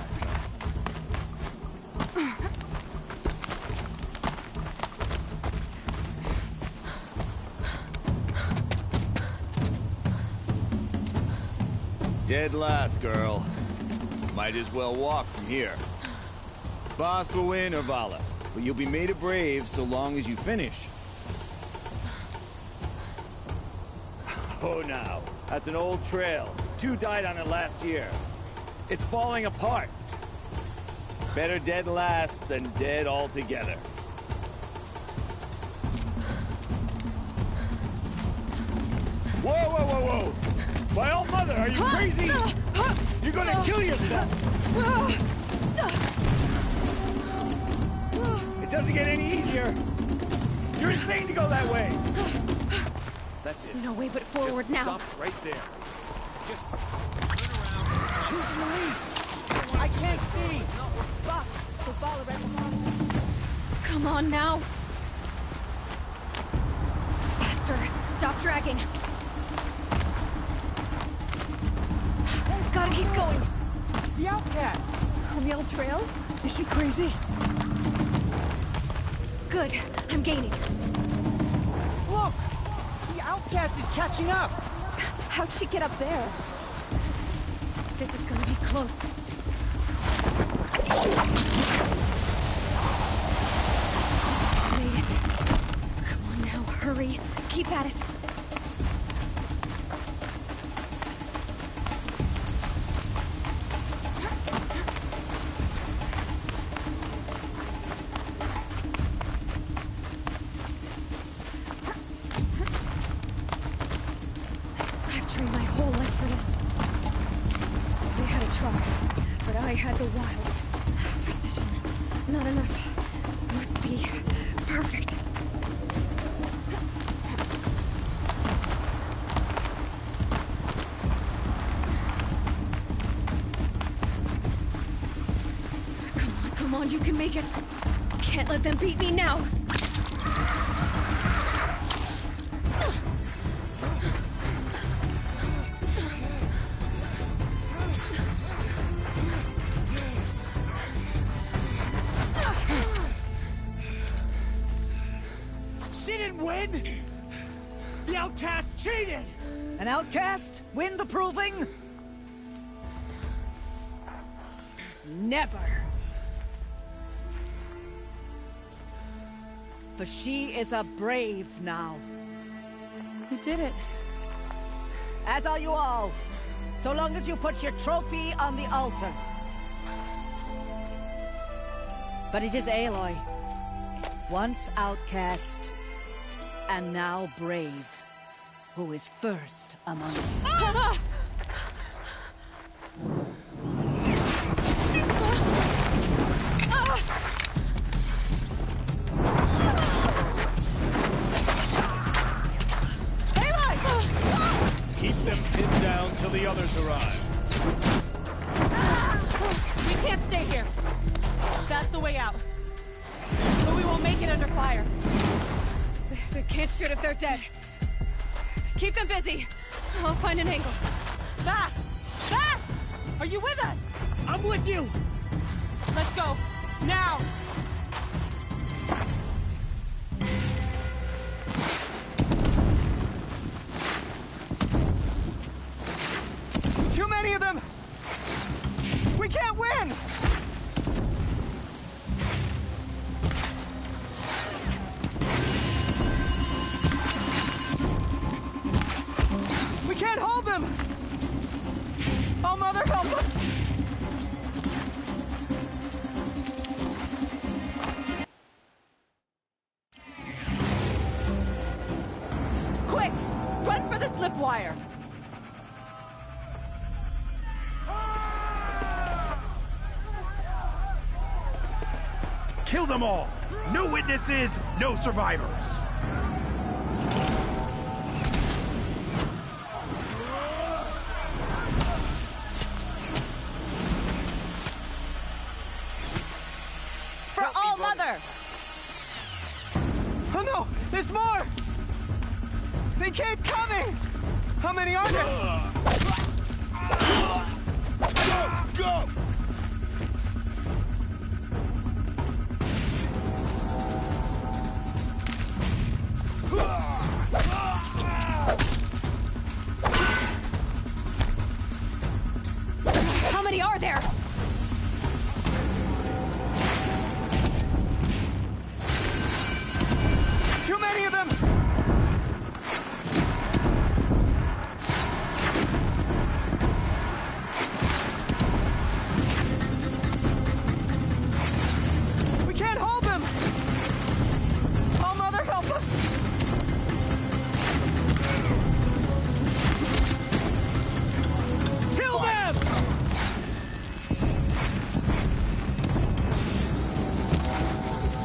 Dead last, girl. Might as well walk from here. Boss will win or Vala, but you'll be made a brave so long as you finish. Oh, now. That's an old trail. 2 died on it last year. It's falling apart. Better dead last than dead altogether. Whoa, whoa, whoa, whoa! My old mother, are you crazy? You're gonna kill yourself! It doesn't get any easier! You're insane to go that way! That's it. No way but forward now. Stop right there. Just turn around. I can't see! Box, the ball right. Come on now. Faster. Stop dragging. Gotta keep going. The outcast! On the old trail? Is she crazy? Good. I'm gaining. Look! The outcast is catching up! How'd she get up there? This is gonna be close. Made it. Come on now, hurry. Keep at it. I had the wilds. Precision. Not enough. Must be perfect. Come on, you can make it. Can't let them beat me now. The outcast cheated! An outcast win the proving? Never. For she is a brave now. You did it. As are you all. So long as you put your trophy on the altar. But it is Aloy. Once outcast, and now brave, who is first among us. Ah! Keep them pinned down till the others arrive. We can't stay here. That's the way out. But we won't make it under fire. can't shoot if they're dead. Keep them busy. I'll find an angle. Bass! Bass! Are you with us? I'm with you! Let's go. Now! Too many of them! We can't win! We can't hold them! Oh, Mother, help us! Quick! Run for the slip wire! Kill them all! No witnesses, no survivors! For all Mother! Oh no! There's more! They keep coming! How many are there? Go! Go! How many are there? Too many of them! We can't hold them! Oh, Mother, help us! Kill them!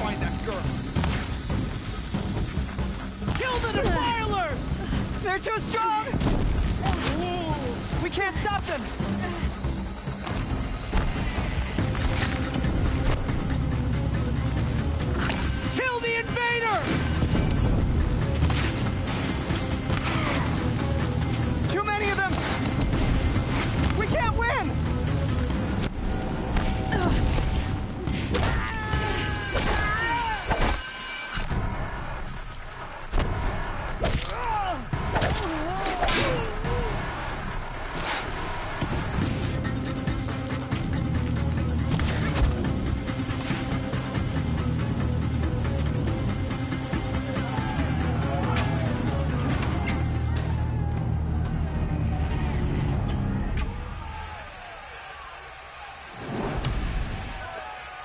Find that girl. Kill the defilers! They're too strong! We can't stop them! Kill the invaders! Too many of them! We can't win!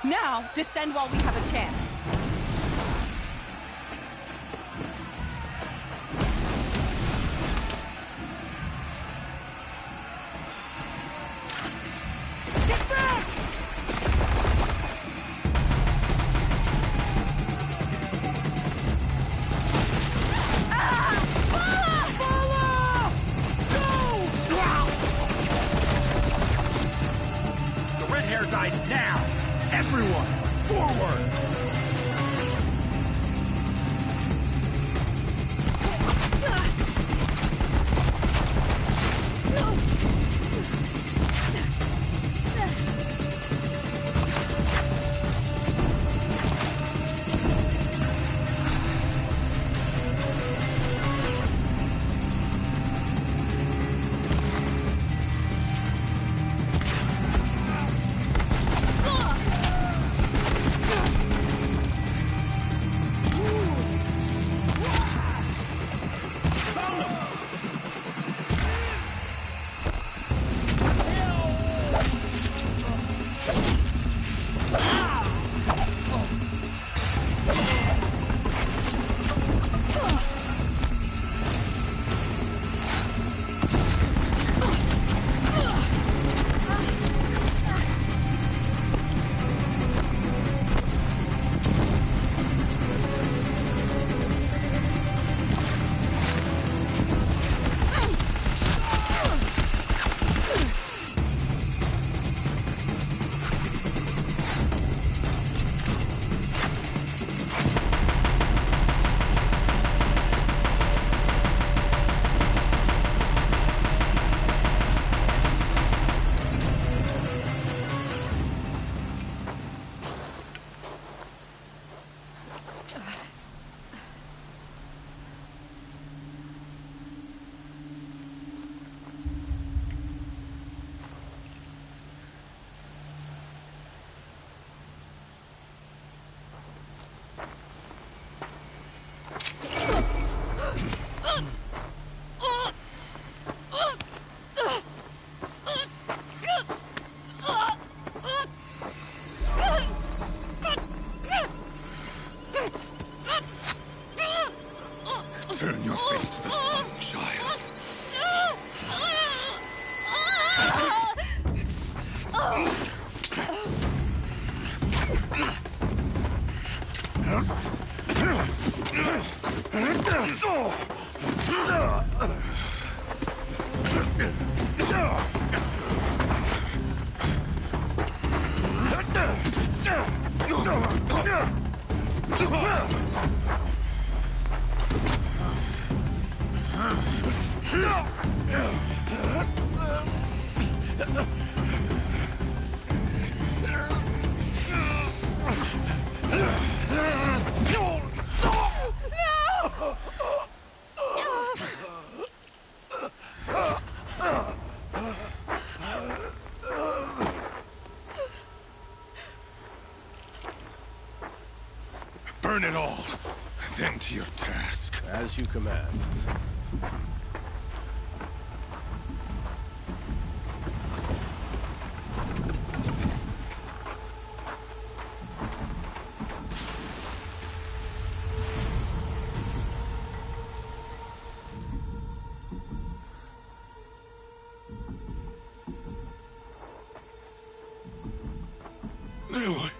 Now, descend while we have a chance. Get back! The red hair dies now! Everyone, forward! Turn your face to the sun, child. Burn it all, then to your task. As you command. Aloy.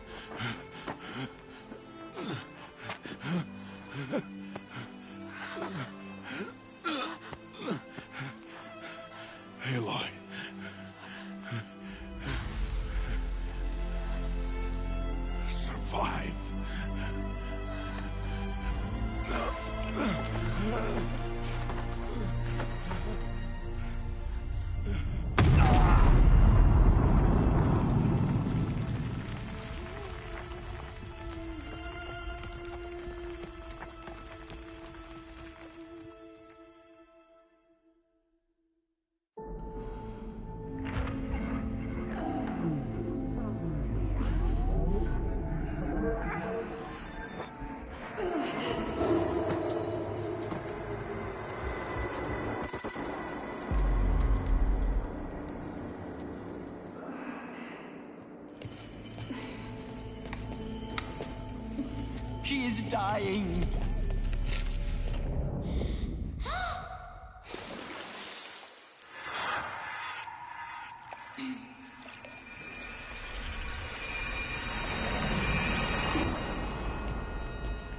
Aloy. Survive. She is dying.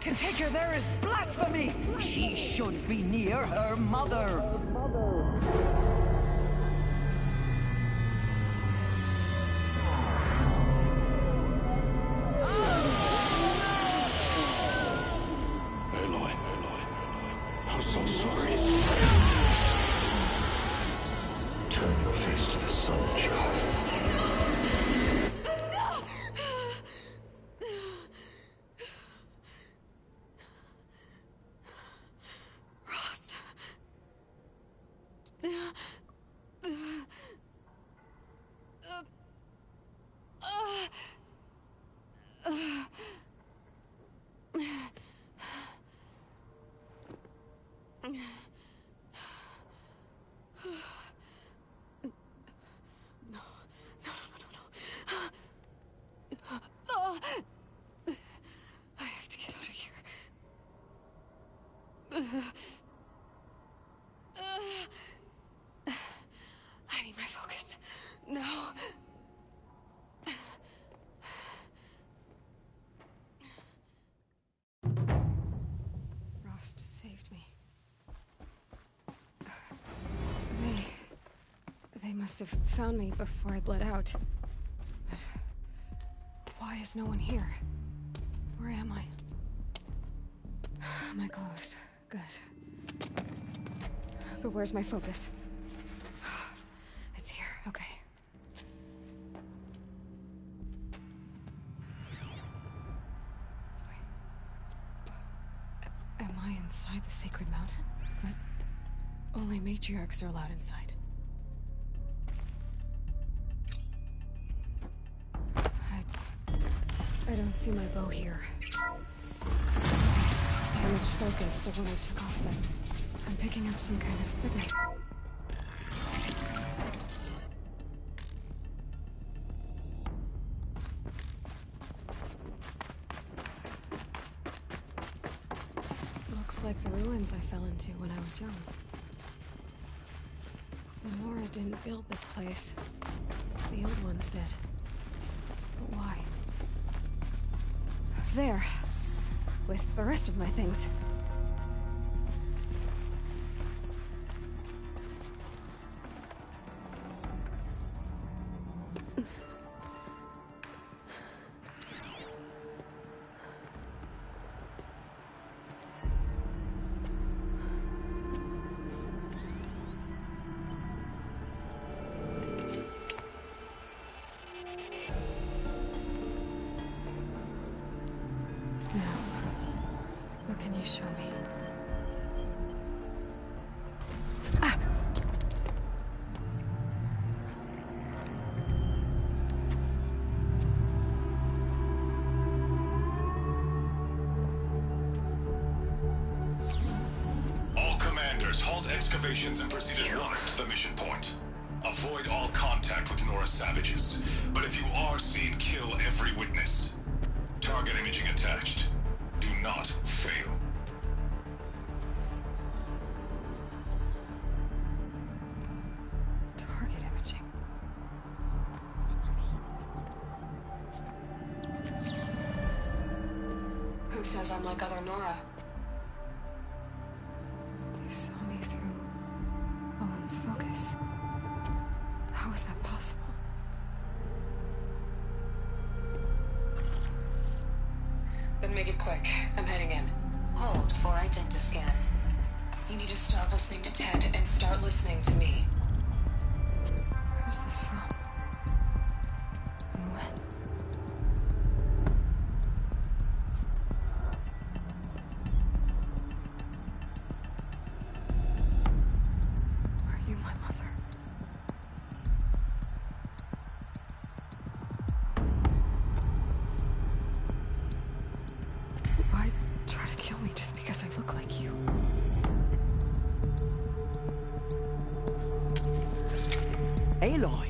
To take her there is blasphemy. She should be near her mother. I'm so sorry. Turn your face to the sun, child. Rost. I have to get out of here. I need my focus. No. Rost saved me. They must have found me before I bled out. But why is no one here? Where am I? My clothes. Good. But where's my focus? It's here. Okay. Wait. Am I inside the sacred mountain? But only matriarchs are allowed inside. I don't see my bow here. Damaged focus, the one I took off then. I'm picking up some kind of signal. Looks Looks like the ruins I fell into when I was young. Nora didn't build this place. The old ones did. But why? There. With the rest of my things. What can you show me? Ah! All commanders, halt excavations and proceed at once to the mission point. Avoid all contact with Nora savages. But if you are seen, kill every witness. Target imaging attached. Do not fail. Target imaging. Who says I'm like other Nora? They saw me through Owen's focus. How is that possible? Then make it quick. I'm heading in. Hold for identiscan. You need to stop listening to Ted and start listening to me. Where's this from? And when? Are you my mother? Why try to kill me just because I look like you? Aloy,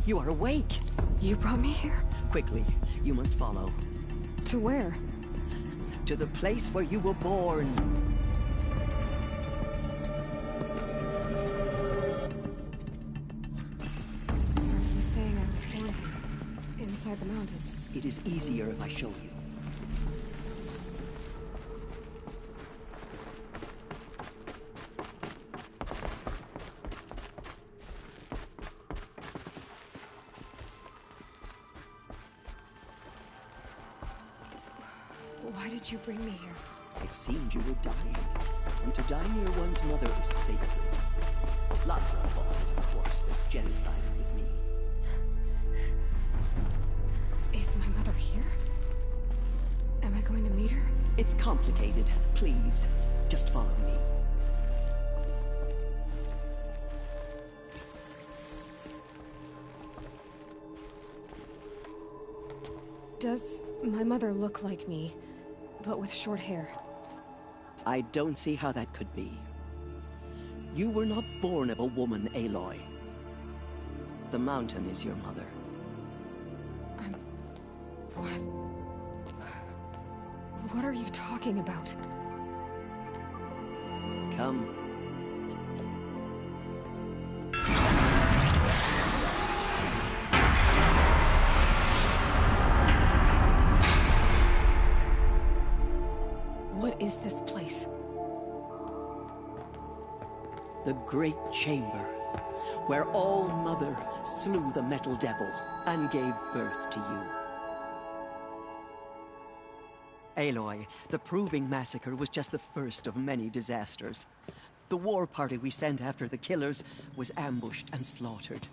you are awake. You brought me here? Quickly, you must follow. To where? To the place where you were born. Are you saying I was born inside the mountain? It is easier if I show you. Why did you bring me here? It seemed you were dying, and to die near one's mother is sacred. Ladra fought it, of course, but genocided with me. Is my mother here? Am I going to meet her? It's complicated. Please, just follow me. Does my mother look like me, but with short hair? I don't see how that could be. You were not born of a woman, Aloy. The mountain is your mother. What? What are you talking about? Come. What is this place? The Great Chamber, where All-Mother slew the Metal Devil and gave birth to you. Aloy, the Proving Massacre was just the first of many disasters. The war party we sent after the killers was ambushed and slaughtered.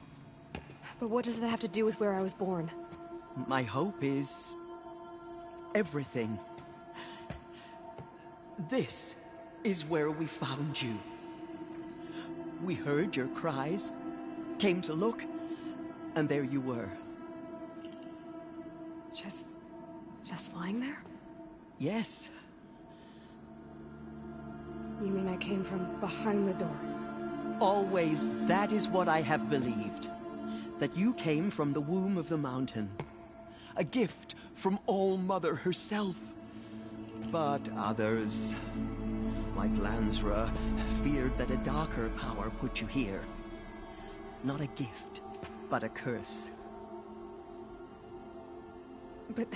But what does that have to do with where I was born? My hope is... everything. This is where we found you. We heard your cries, came to look, and there you were. Just lying there? Yes. You mean I came from behind the door? Always, that is what I have believed. That you came from the womb of the mountain. A gift from All-Mother herself. But others... why, like Lansra, feared that a darker power put you here. Not a gift, but a curse. But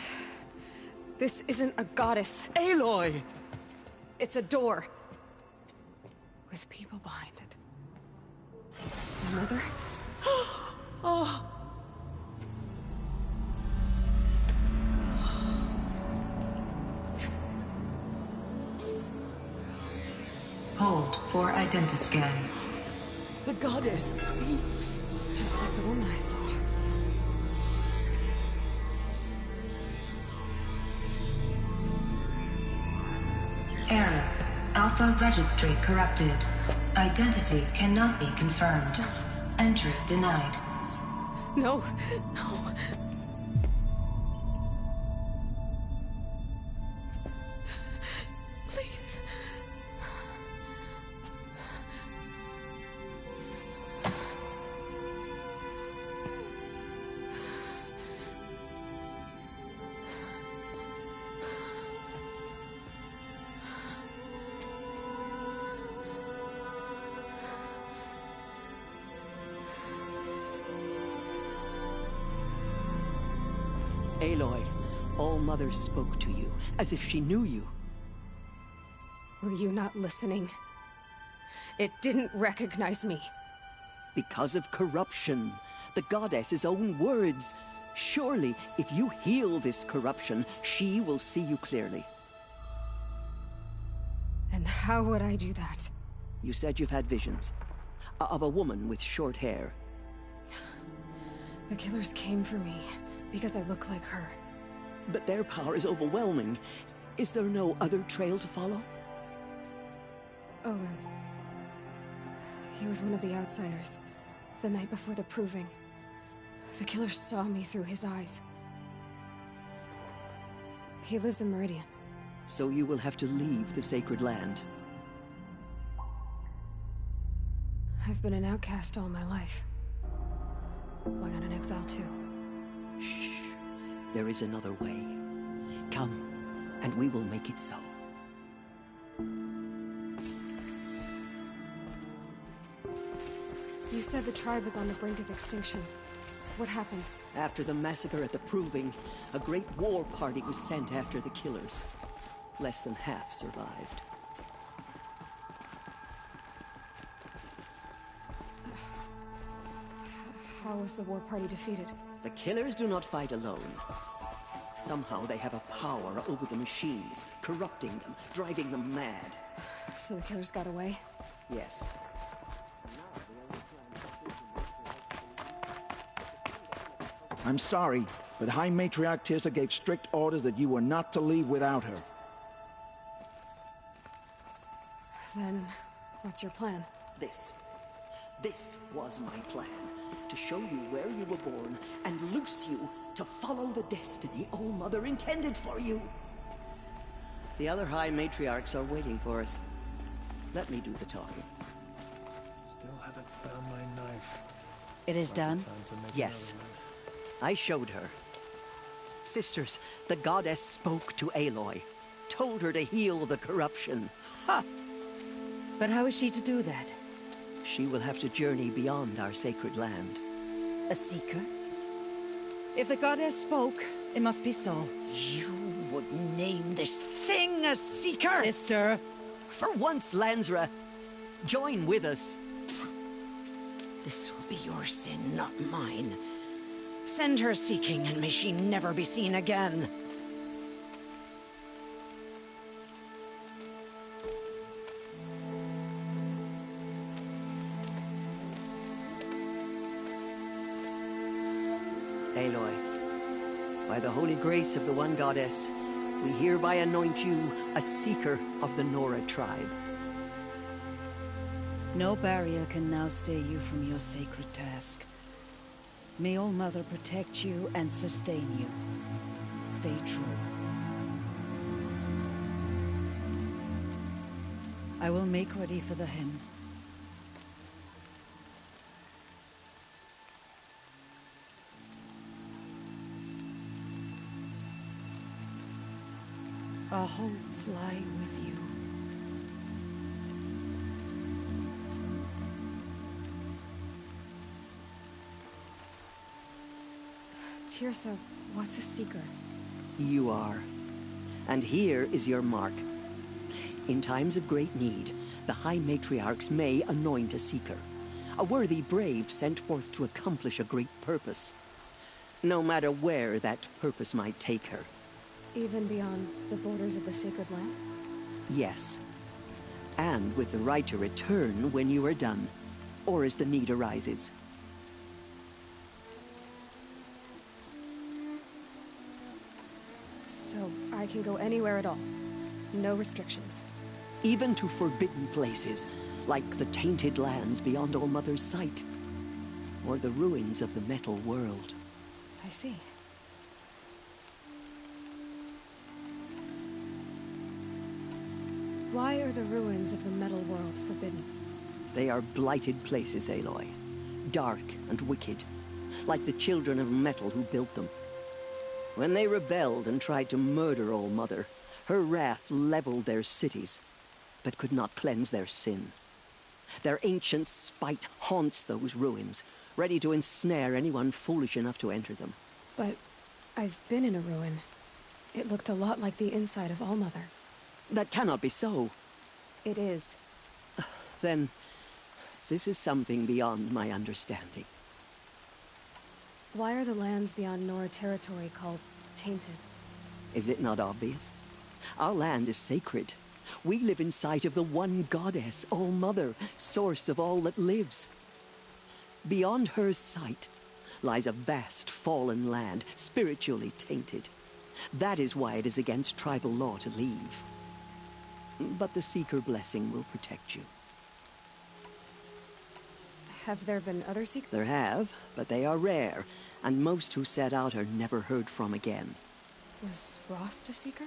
this isn't a goddess. Aloy! It's a door. With people behind it. My mother? Oh! Hold for identiscan. The goddess speaks. Just like the woman I saw. Error. Alpha registry corrupted. Identity cannot be confirmed. Entry denied. No, no. Please. Aloy, All-Mother spoke to you, as if she knew you. Were you not listening? It didn't recognize me. Because of corruption. The goddess's own words. Surely, if you heal this corruption, she will see you clearly. And how would I do that? You said you've had visions. Of a woman with short hair. The killers came for me. Because I look like her. But their power is overwhelming. Is there no other trail to follow? Owen. He was one of the outsiders. The night before the proving. The killer saw me through his eyes. He lives in Meridian. So you will have to leave the sacred land. I've been an outcast all my life. Why not an exile too? Shh. There is another way. Come, and we will make it so. You said the tribe was on the brink of extinction. What happened? After the massacre at the Proving, a great war party was sent after the killers. Less than half survived. How was the war party defeated? The killers do not fight alone. Somehow they have a power over the machines, corrupting them, driving them mad. So the killers got away? Yes. I'm sorry, but High Matriarch Teersa gave strict orders that you were not to leave without her. Then, what's your plan? This was my plan. To show you where you were born, and loose you to follow the destiny All-Mother intended for you. The other High Matriarchs are waiting for us. Let me do the talking. Still haven't found my knife. It is done? Yes. I showed her. Sisters, the goddess spoke to Aloy. Told her to heal the corruption. Ha! But how is she to do that? She will have to journey beyond our sacred land. A seeker? If the goddess spoke, it must be so. You would name this thing a seeker? Sister! For once, Lansra, join with us. This will be your sin, not mine. Send her seeking, and may she never be seen again. Aloy, by the holy grace of the One Goddess, we hereby anoint you a seeker of the Nora tribe. No barrier can now stay you from your sacred task. May All-Mother protect you and sustain you. Stay true. I will make ready for the hymn. Our hopes lie with you. Teersa, what's a Seeker? You are. And here is your mark. In times of great need, the High Matriarchs may anoint a Seeker. A worthy brave sent forth to accomplish a great purpose. No matter where that purpose might take her. Even beyond the borders of the Sacred Land? Yes. And with the right to return when you are done, or as the need arises. So I can go anywhere at all? No restrictions? Even to forbidden places, like the tainted lands beyond All-Mother's sight. Or the ruins of the Metal World. I see. Why are the ruins of the Metal World forbidden? They are blighted places, Aloy. Dark and wicked. Like the children of metal who built them. When they rebelled and tried to murder All-Mother, her wrath leveled their cities, but could not cleanse their sin. Their ancient spite haunts those ruins, ready to ensnare anyone foolish enough to enter them. But I've been in a ruin. It looked a lot like the inside of All-Mother. That cannot be so. It is. Then, this is something beyond my understanding. Why are the lands beyond Nora territory called tainted? Is it not obvious? Our land is sacred. We live in sight of the one goddess, All-Mother, source of all that lives. Beyond her sight lies a vast fallen land, spiritually tainted. That is why it is against tribal law to leave. But the Seeker blessing will protect you. Have there been other Seekers? There have, but they are rare, and most who set out are never heard from again. Was Rost a Seeker?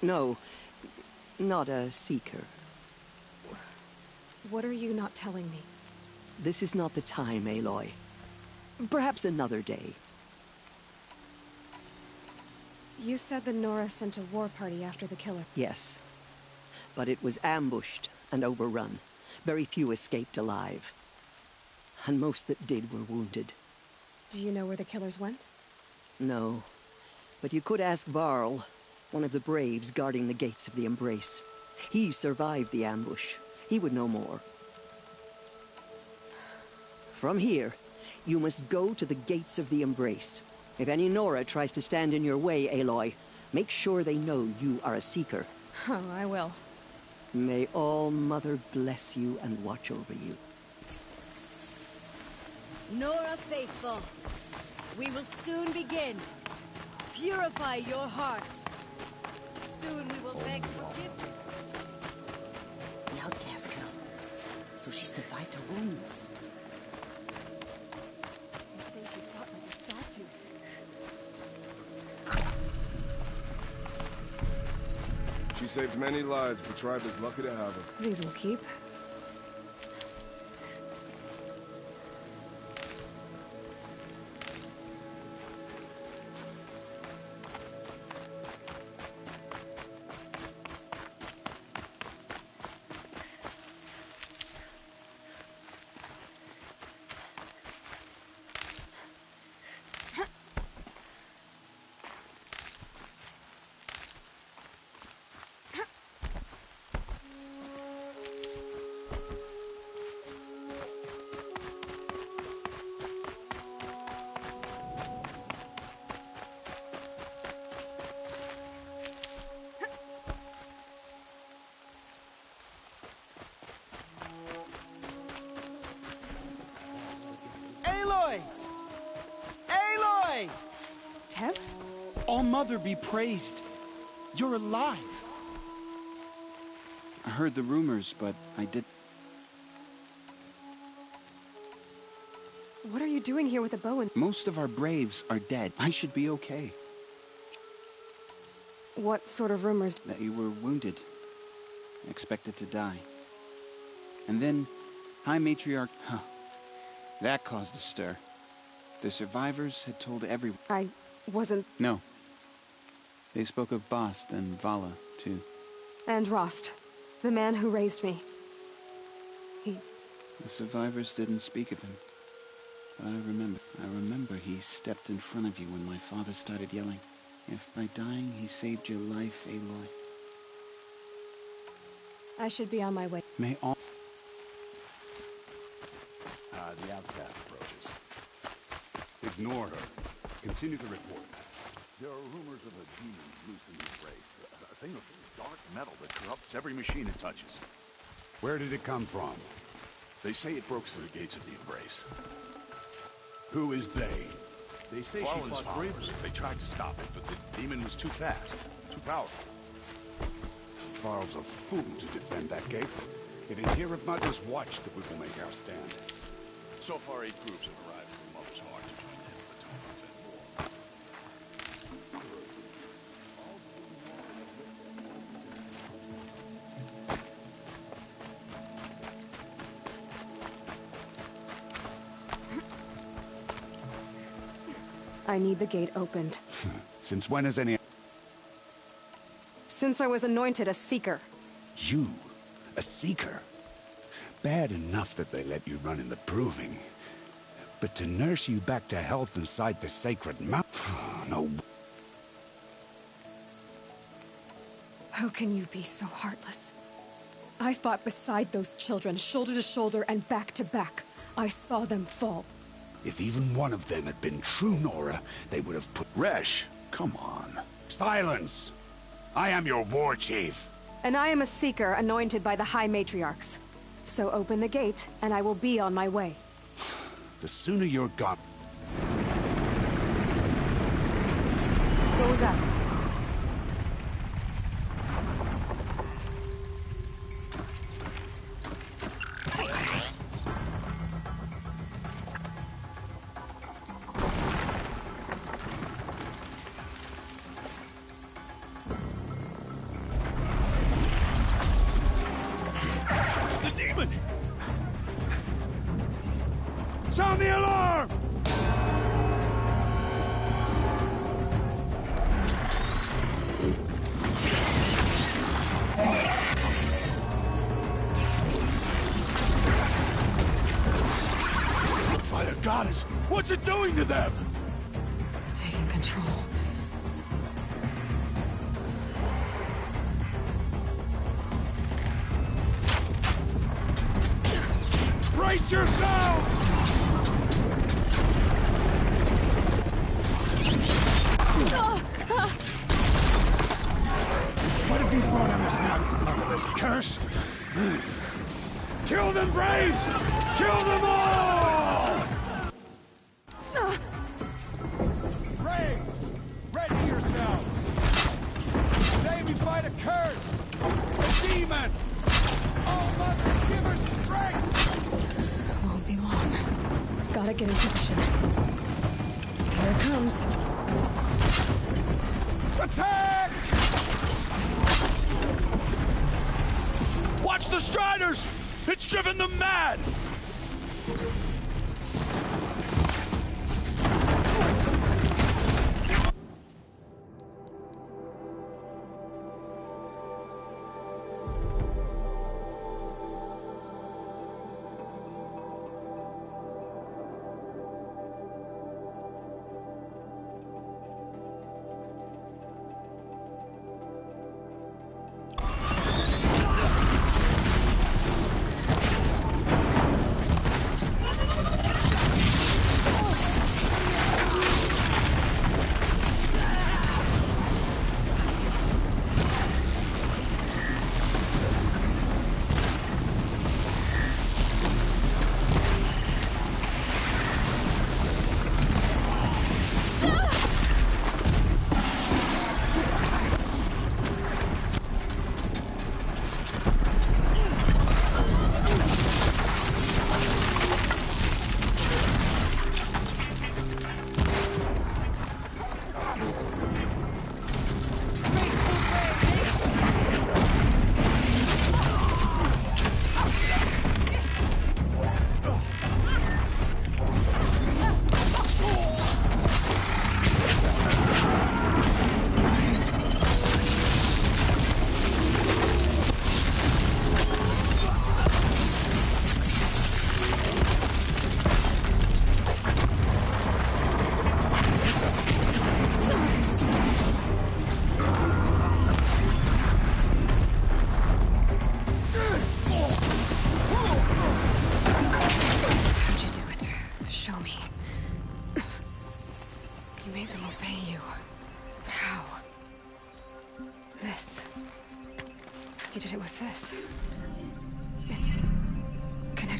No, not a Seeker. What are you not telling me? This is not the time, Aloy. Perhaps another day. You said the Nora sent a war party after the killer. Yes. But it was ambushed and overrun. Very few escaped alive. And most that did were wounded. Do you know where the killers went? No. But you could ask Varl, one of the braves guarding the gates of the Embrace. He survived the ambush. He would know more. From here, you must go to the gates of the Embrace. If any Nora tries to stand in your way, Aloy, make sure they know you are a Seeker. Oh, I will. May All-Mother bless you and watch over you. Nora Faithful, we will soon begin. Purify your hearts. Soon we will beg forgiveness. The outcast girl. So she survived her wounds. They say she fought like a sawtooth. She saved many lives. The tribe is lucky to have her. These will keep. Aloy! Aloy! Tev? All-Mother be praised. You're alive. I heard the rumors, but I did... What are you doing here with a bow and... Most of our braves are dead. I should be okay. What sort of rumors? That you were wounded. Expected to die. And then, High Matriarch... Huh. That caused a stir. The survivors had told everyone. I wasn't... No. They spoke of Bast and Vala, too. And Rost, the man who raised me. The survivors didn't speak of him. But I remember he stepped in front of you when my father started yelling. If by dying he saved your life, Aloy. I should be on my way. May all... The outcast approaches. Ignore her. Continue the report. There are rumors of a demon loose in this race. A thing of dark metal that corrupts every machine it touches. Where did it come from? They say it broke through the gates of the Embrace. Who is they? They say she fought bravely. They tried to stop it, but the demon was too fast, too powerful. Farl's a fool to defend that gate. It is here at Mother's Watch that we will make our stand. So far, 8 groups have arrived from Mother's Heart to join them, but to prevent I need the gate opened. Since when has any... Since I was anointed a Seeker. You? A Seeker? Bad enough that they let you run in the Proving. But to nurse you back to health inside the Sacred Mount... No. How can you be so heartless? I fought beside those children, shoulder to shoulder and back to back. I saw them fall. If even one of them had been true Nora, they would have put... Resh, come on. Silence! I am your war chief. And I am a Seeker anointed by the High Matriarchs. So open the gate, and I will be on my way. The sooner you're gone... What was that? Sound the alarm! By the goddess, what's it doing to them? Taking control. Brace yourselves! What have you brought on us now, you motherless curse? Kill them, Braves! Kill them all! Braves! Ready yourselves! Today we fight a curse! A demon! Oh, Mother, give her strength! Won't be long. Gotta get in position. Here it comes. Attack! Watch the Striders! It's driven them mad!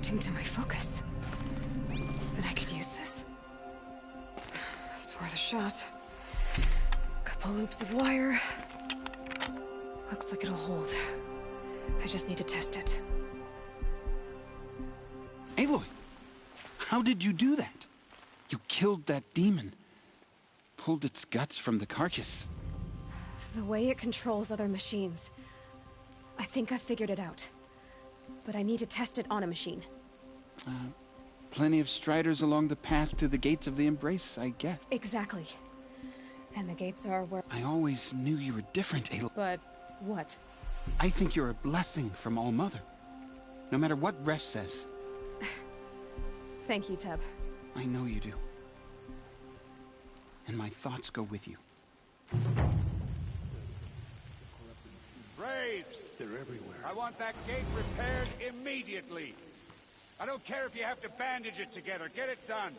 connecting to my focus. Then I could use this. It's worth a shot. Couple loops of wire. Looks like it'll hold. I just need to test it. Aloy, how did you do that? You killed that demon. Pulled its guts from the carcass. The way it controls other machines. I think I figured it out. But I need to test it on a machine. Plenty of striders along the path to the gates of the Embrace, I guess. Exactly. And the gates are where... I always knew you were different, Aloy. But what? I think you're a blessing from All-Mother. No matter what Resh says. Thank you, Teb. I know you do. And my thoughts go with you. Braves! They're everywhere. I want that gate repaired immediately. I don't care if you have to bandage it together. Get it done.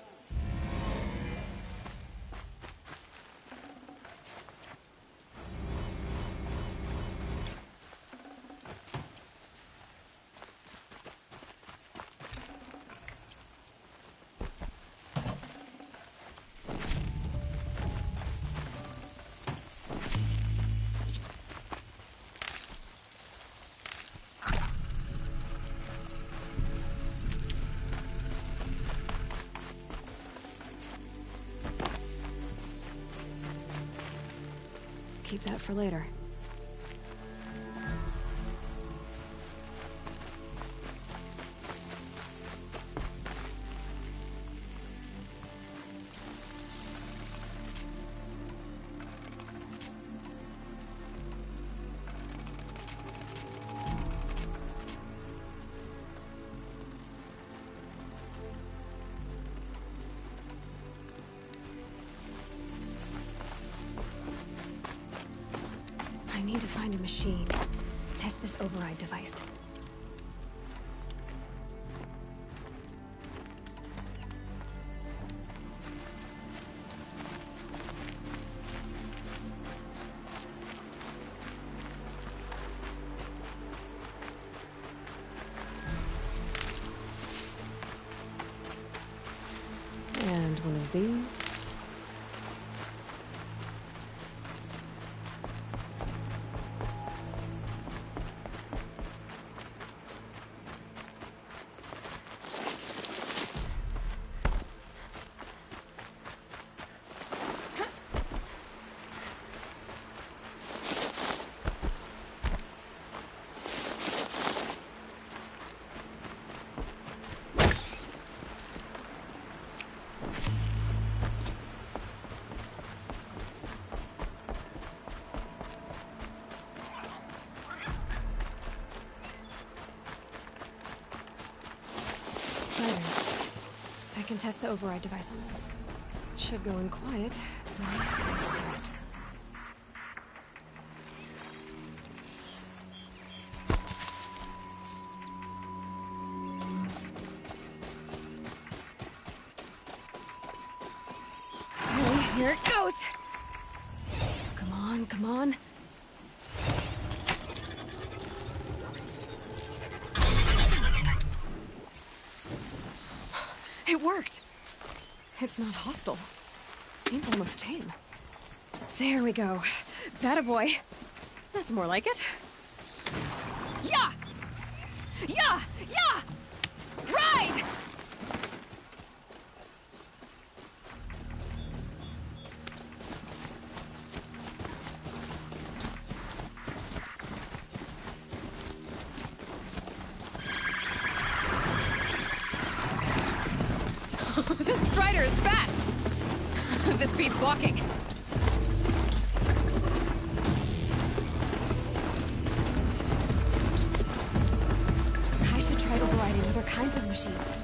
Keep that for later. I need to find a machine. Test this override device. And one of these. I can test the override device on them. Should go in quiet. Nice and quiet. Okay, here it goes. Come on, come on. It worked! It's not hostile. Seems almost tame. There we go. That a boy. That's more like it. Yeah! Yeah! Yeah! Ride! This strider is fast! This beats walking. I should try overriding other kinds of machines.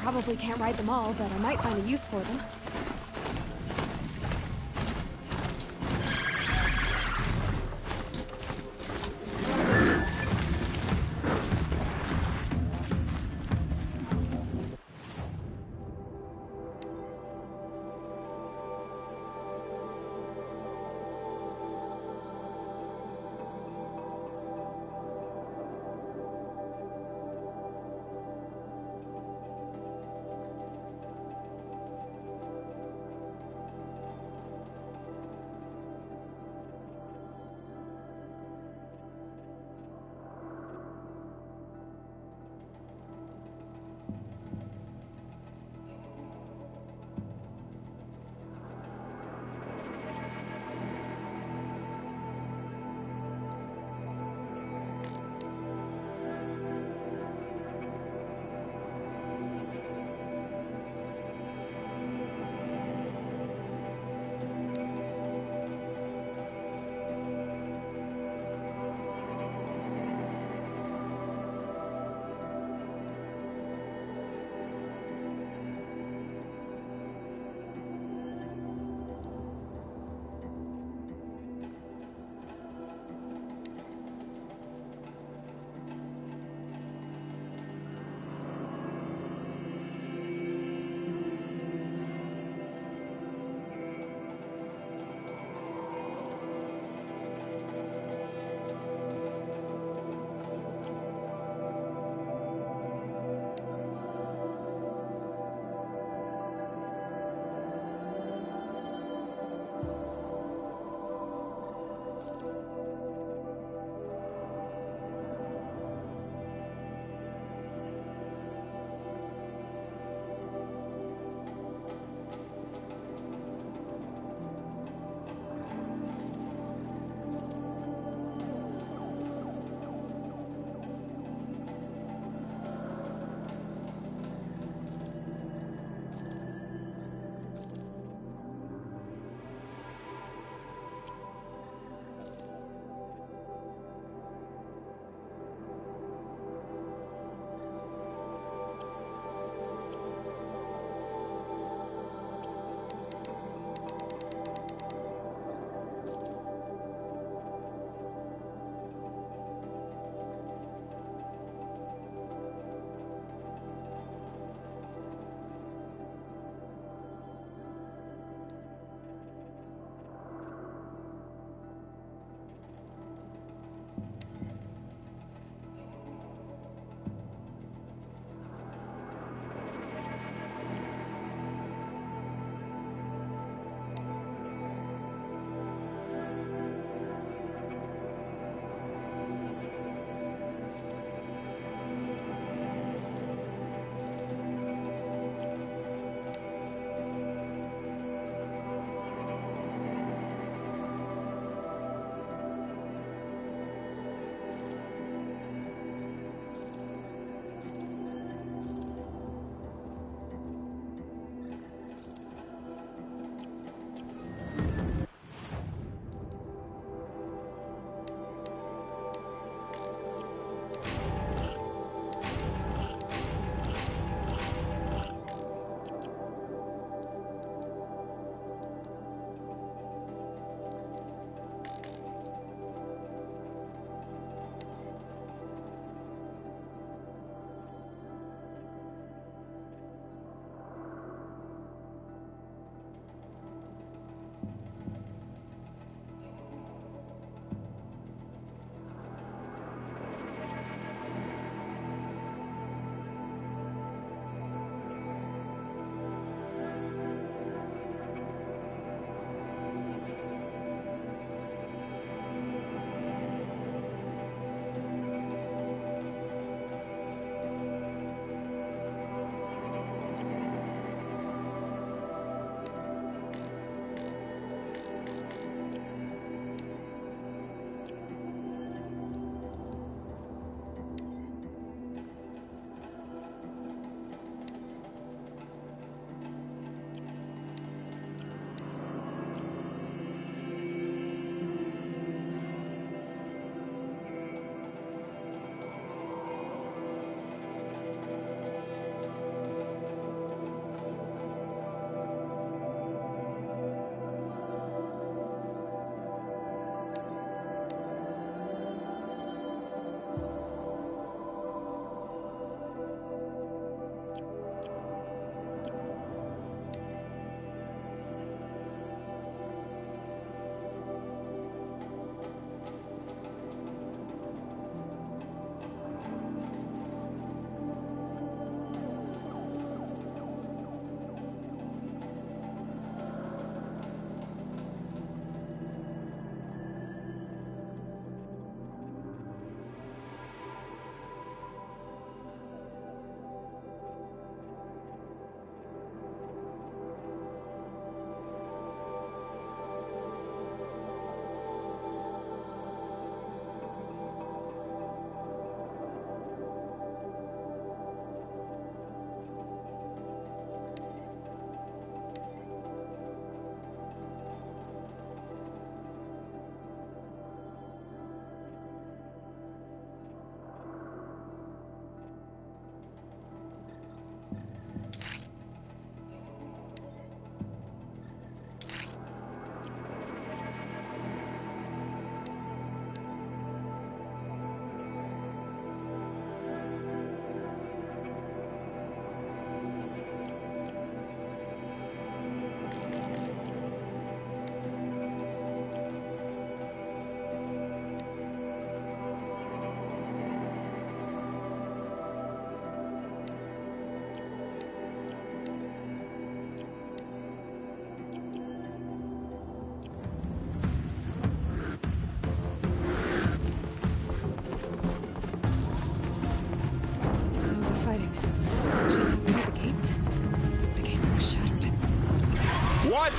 Probably can't ride them all, but I might find a use for them.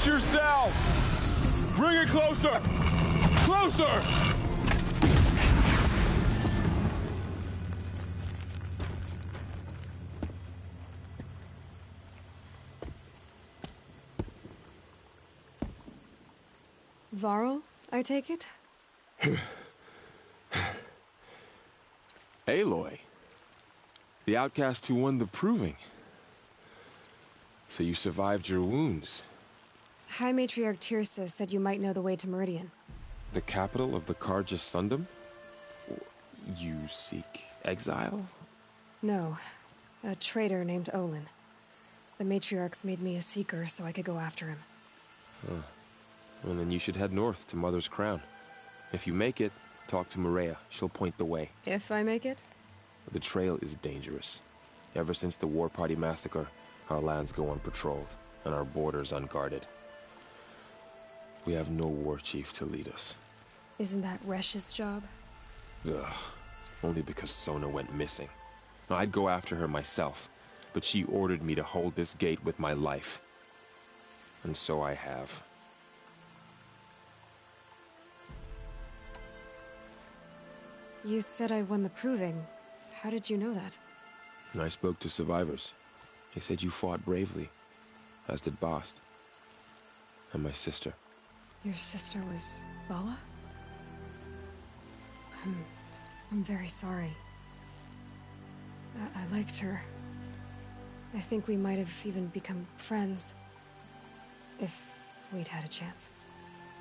Brace yourselves! Bring it closer! Closer! Varl, I take it? Aloy. The outcast who won the proving. So you survived your wounds. High Matriarch Tirsa said you might know the way to Meridian. The capital of the Carja Sundom? You seek exile? No. A traitor named Olin. The Matriarchs made me a seeker so I could go after him. Huh. Well, then you should head north to Mother's Crown. If you make it, talk to Maria. She'll point the way. If I make it? The trail is dangerous. Ever since the War Party massacre, our lands go unpatrolled, and our borders unguarded. We have no war chief to lead us. Isn't that Resh's job? Ugh. Only because Sona went missing. I'd go after her myself, but she ordered me to hold this gate with my life. And so I have. You said I won the proving. How did you know that? I spoke to survivors. They said you fought bravely, as did Bast. And my sister. Your sister was Vala? I'm very sorry. I liked her. I think we might have even become friends. If we'd had a chance.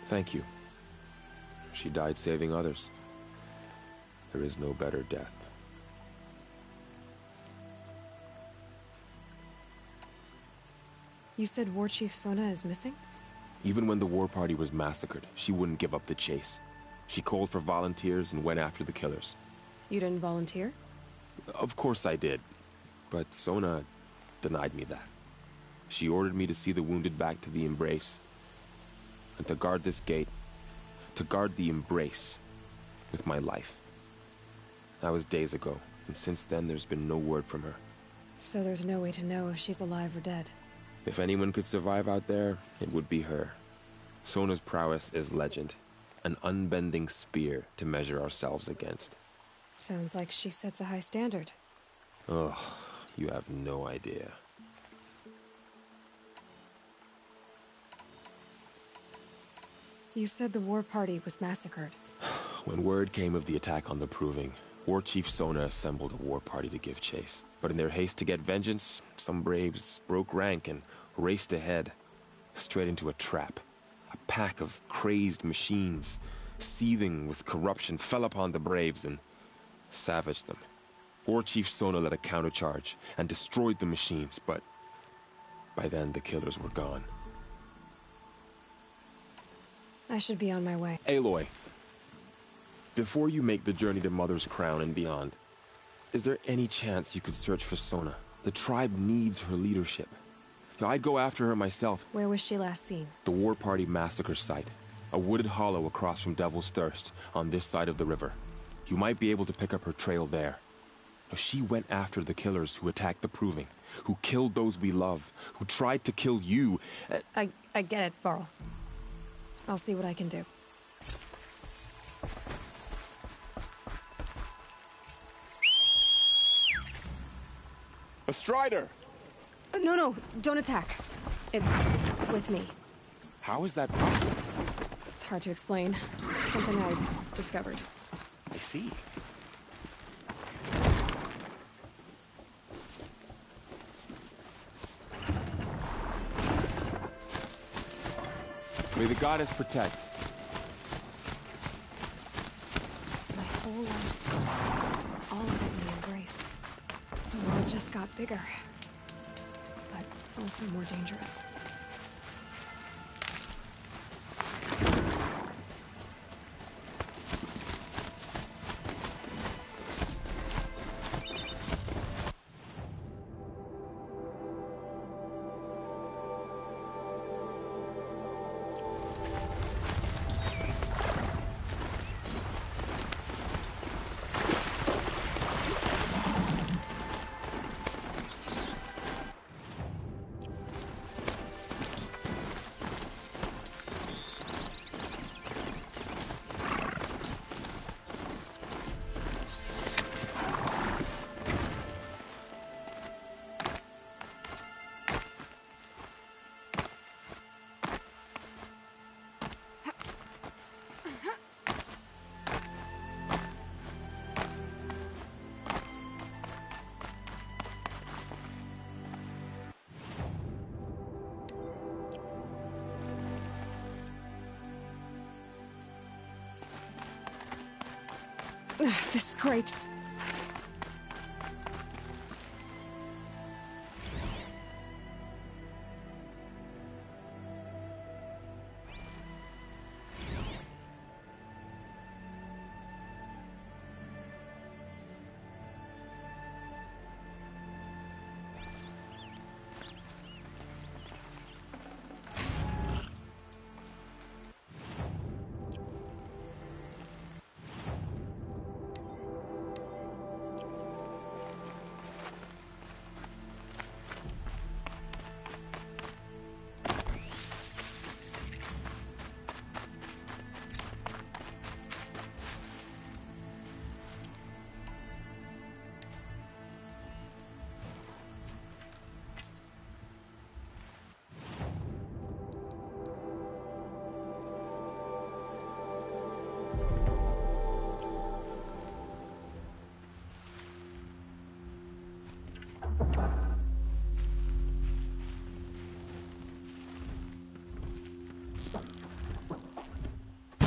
Thank you. She died saving others. There is no better death. You said War Chief Sona is missing? Even when the war party was massacred, she wouldn't give up the chase. She called for volunteers and went after the killers. You didn't volunteer? Of course I did. But Sona denied me that. She ordered me to see the wounded back to the Embrace. And to guard this gate. To guard the Embrace. With my life. That was days ago, and since then there's been no word from her. So there's no way to know if she's alive or dead. If anyone could survive out there, it would be her. Sona's prowess is legend. An unbending spear to measure ourselves against. Sounds like she sets a high standard. Ugh, you have no idea. You said the war party was massacred. When word came of the attack on the Proving, War Chief Sona assembled a war party to give chase. But in their haste to get vengeance, some braves broke rank and raced ahead, straight into a trap. A pack of crazed machines, seething with corruption, fell upon the braves and savaged them. War Chief Sona led a countercharge and destroyed the machines, but by then the killers were gone. I should be on my way. Aloy, before you make the journey to Mother's Crown and beyond, is there any chance you could search for Sona? The tribe needs her leadership. I'd go after her myself. Where was she last seen? The War Party massacre site. A wooded hollow across from Devil's Thirst, on this side of the river. You might be able to pick up her trail there. She went after the killers who attacked the Proving, who killed those we love, who tried to kill you. I get it, Varl. I'll see what I can do. A Strider! No, don't attack. It's with me. How is that possible? It's hard to explain. Something I discovered. I see. May the goddess protect. My whole life, all of it in the Embrace. The world just got bigger, but also more dangerous. This scrapes.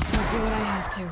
I'll do what I have to.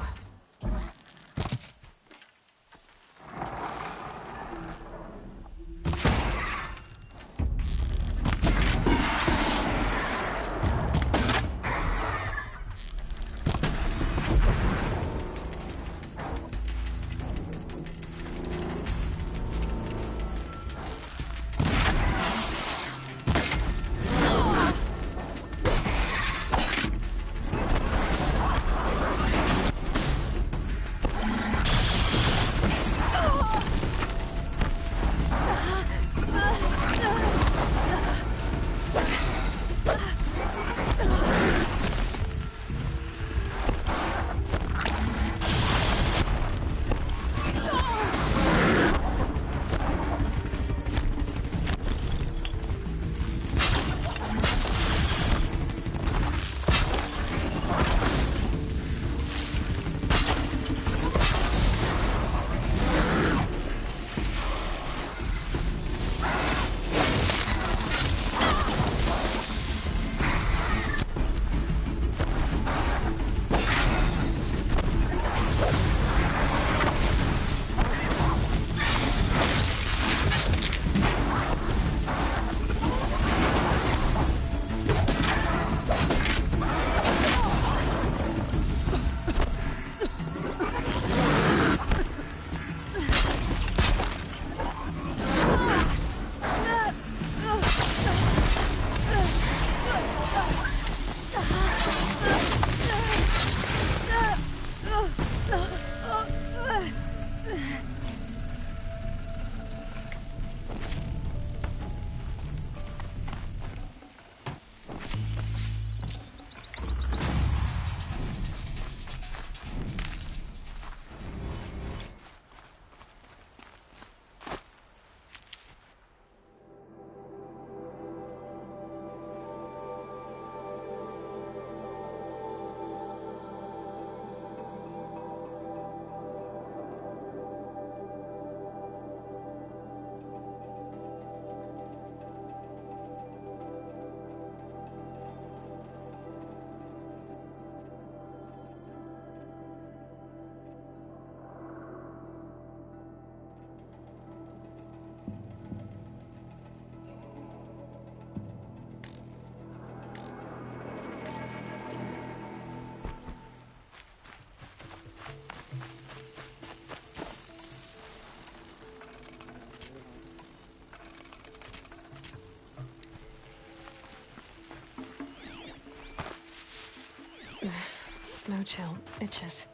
Snow chill itches.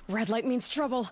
Red light means trouble.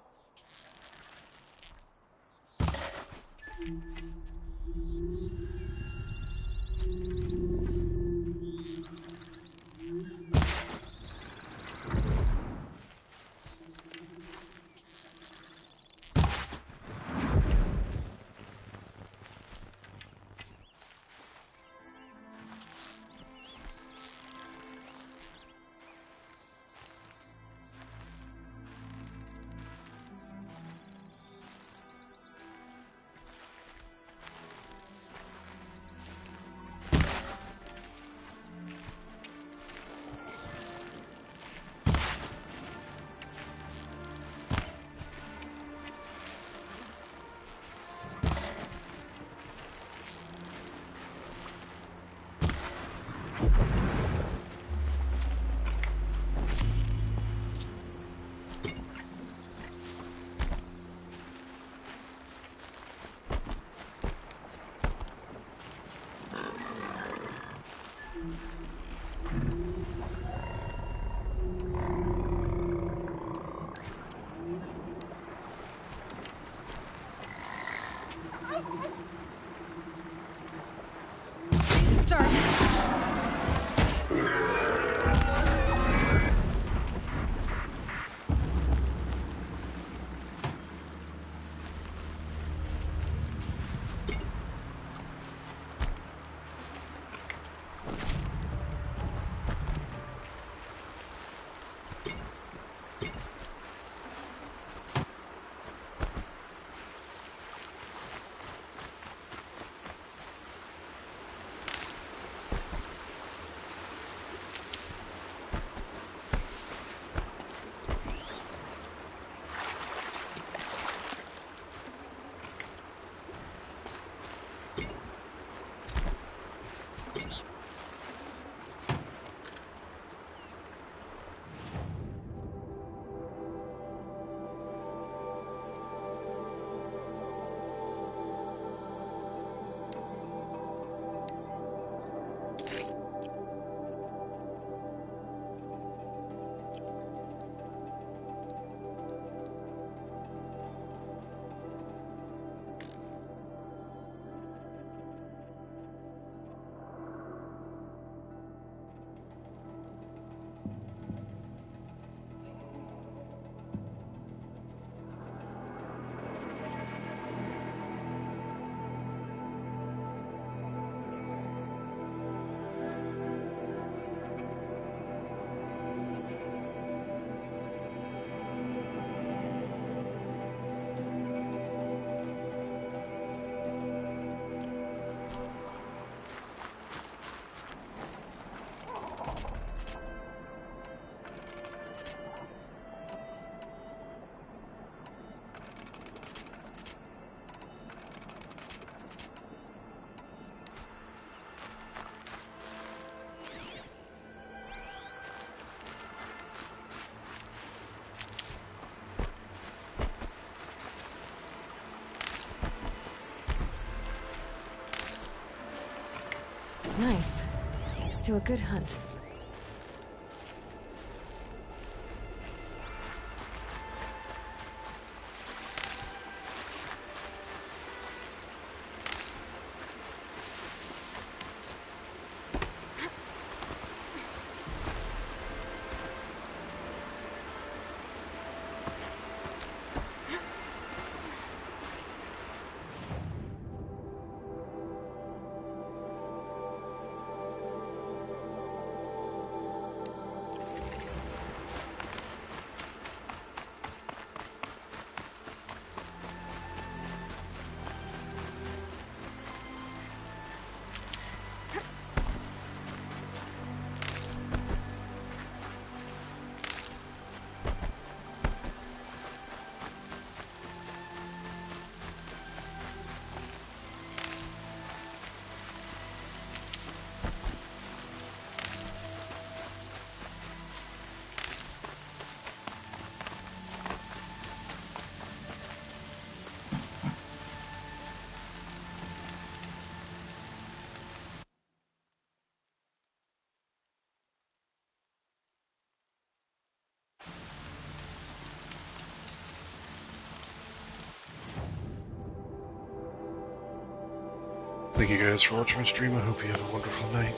Nice. Do a good hunt. Thank you guys for watching my stream. I hope you have a wonderful night.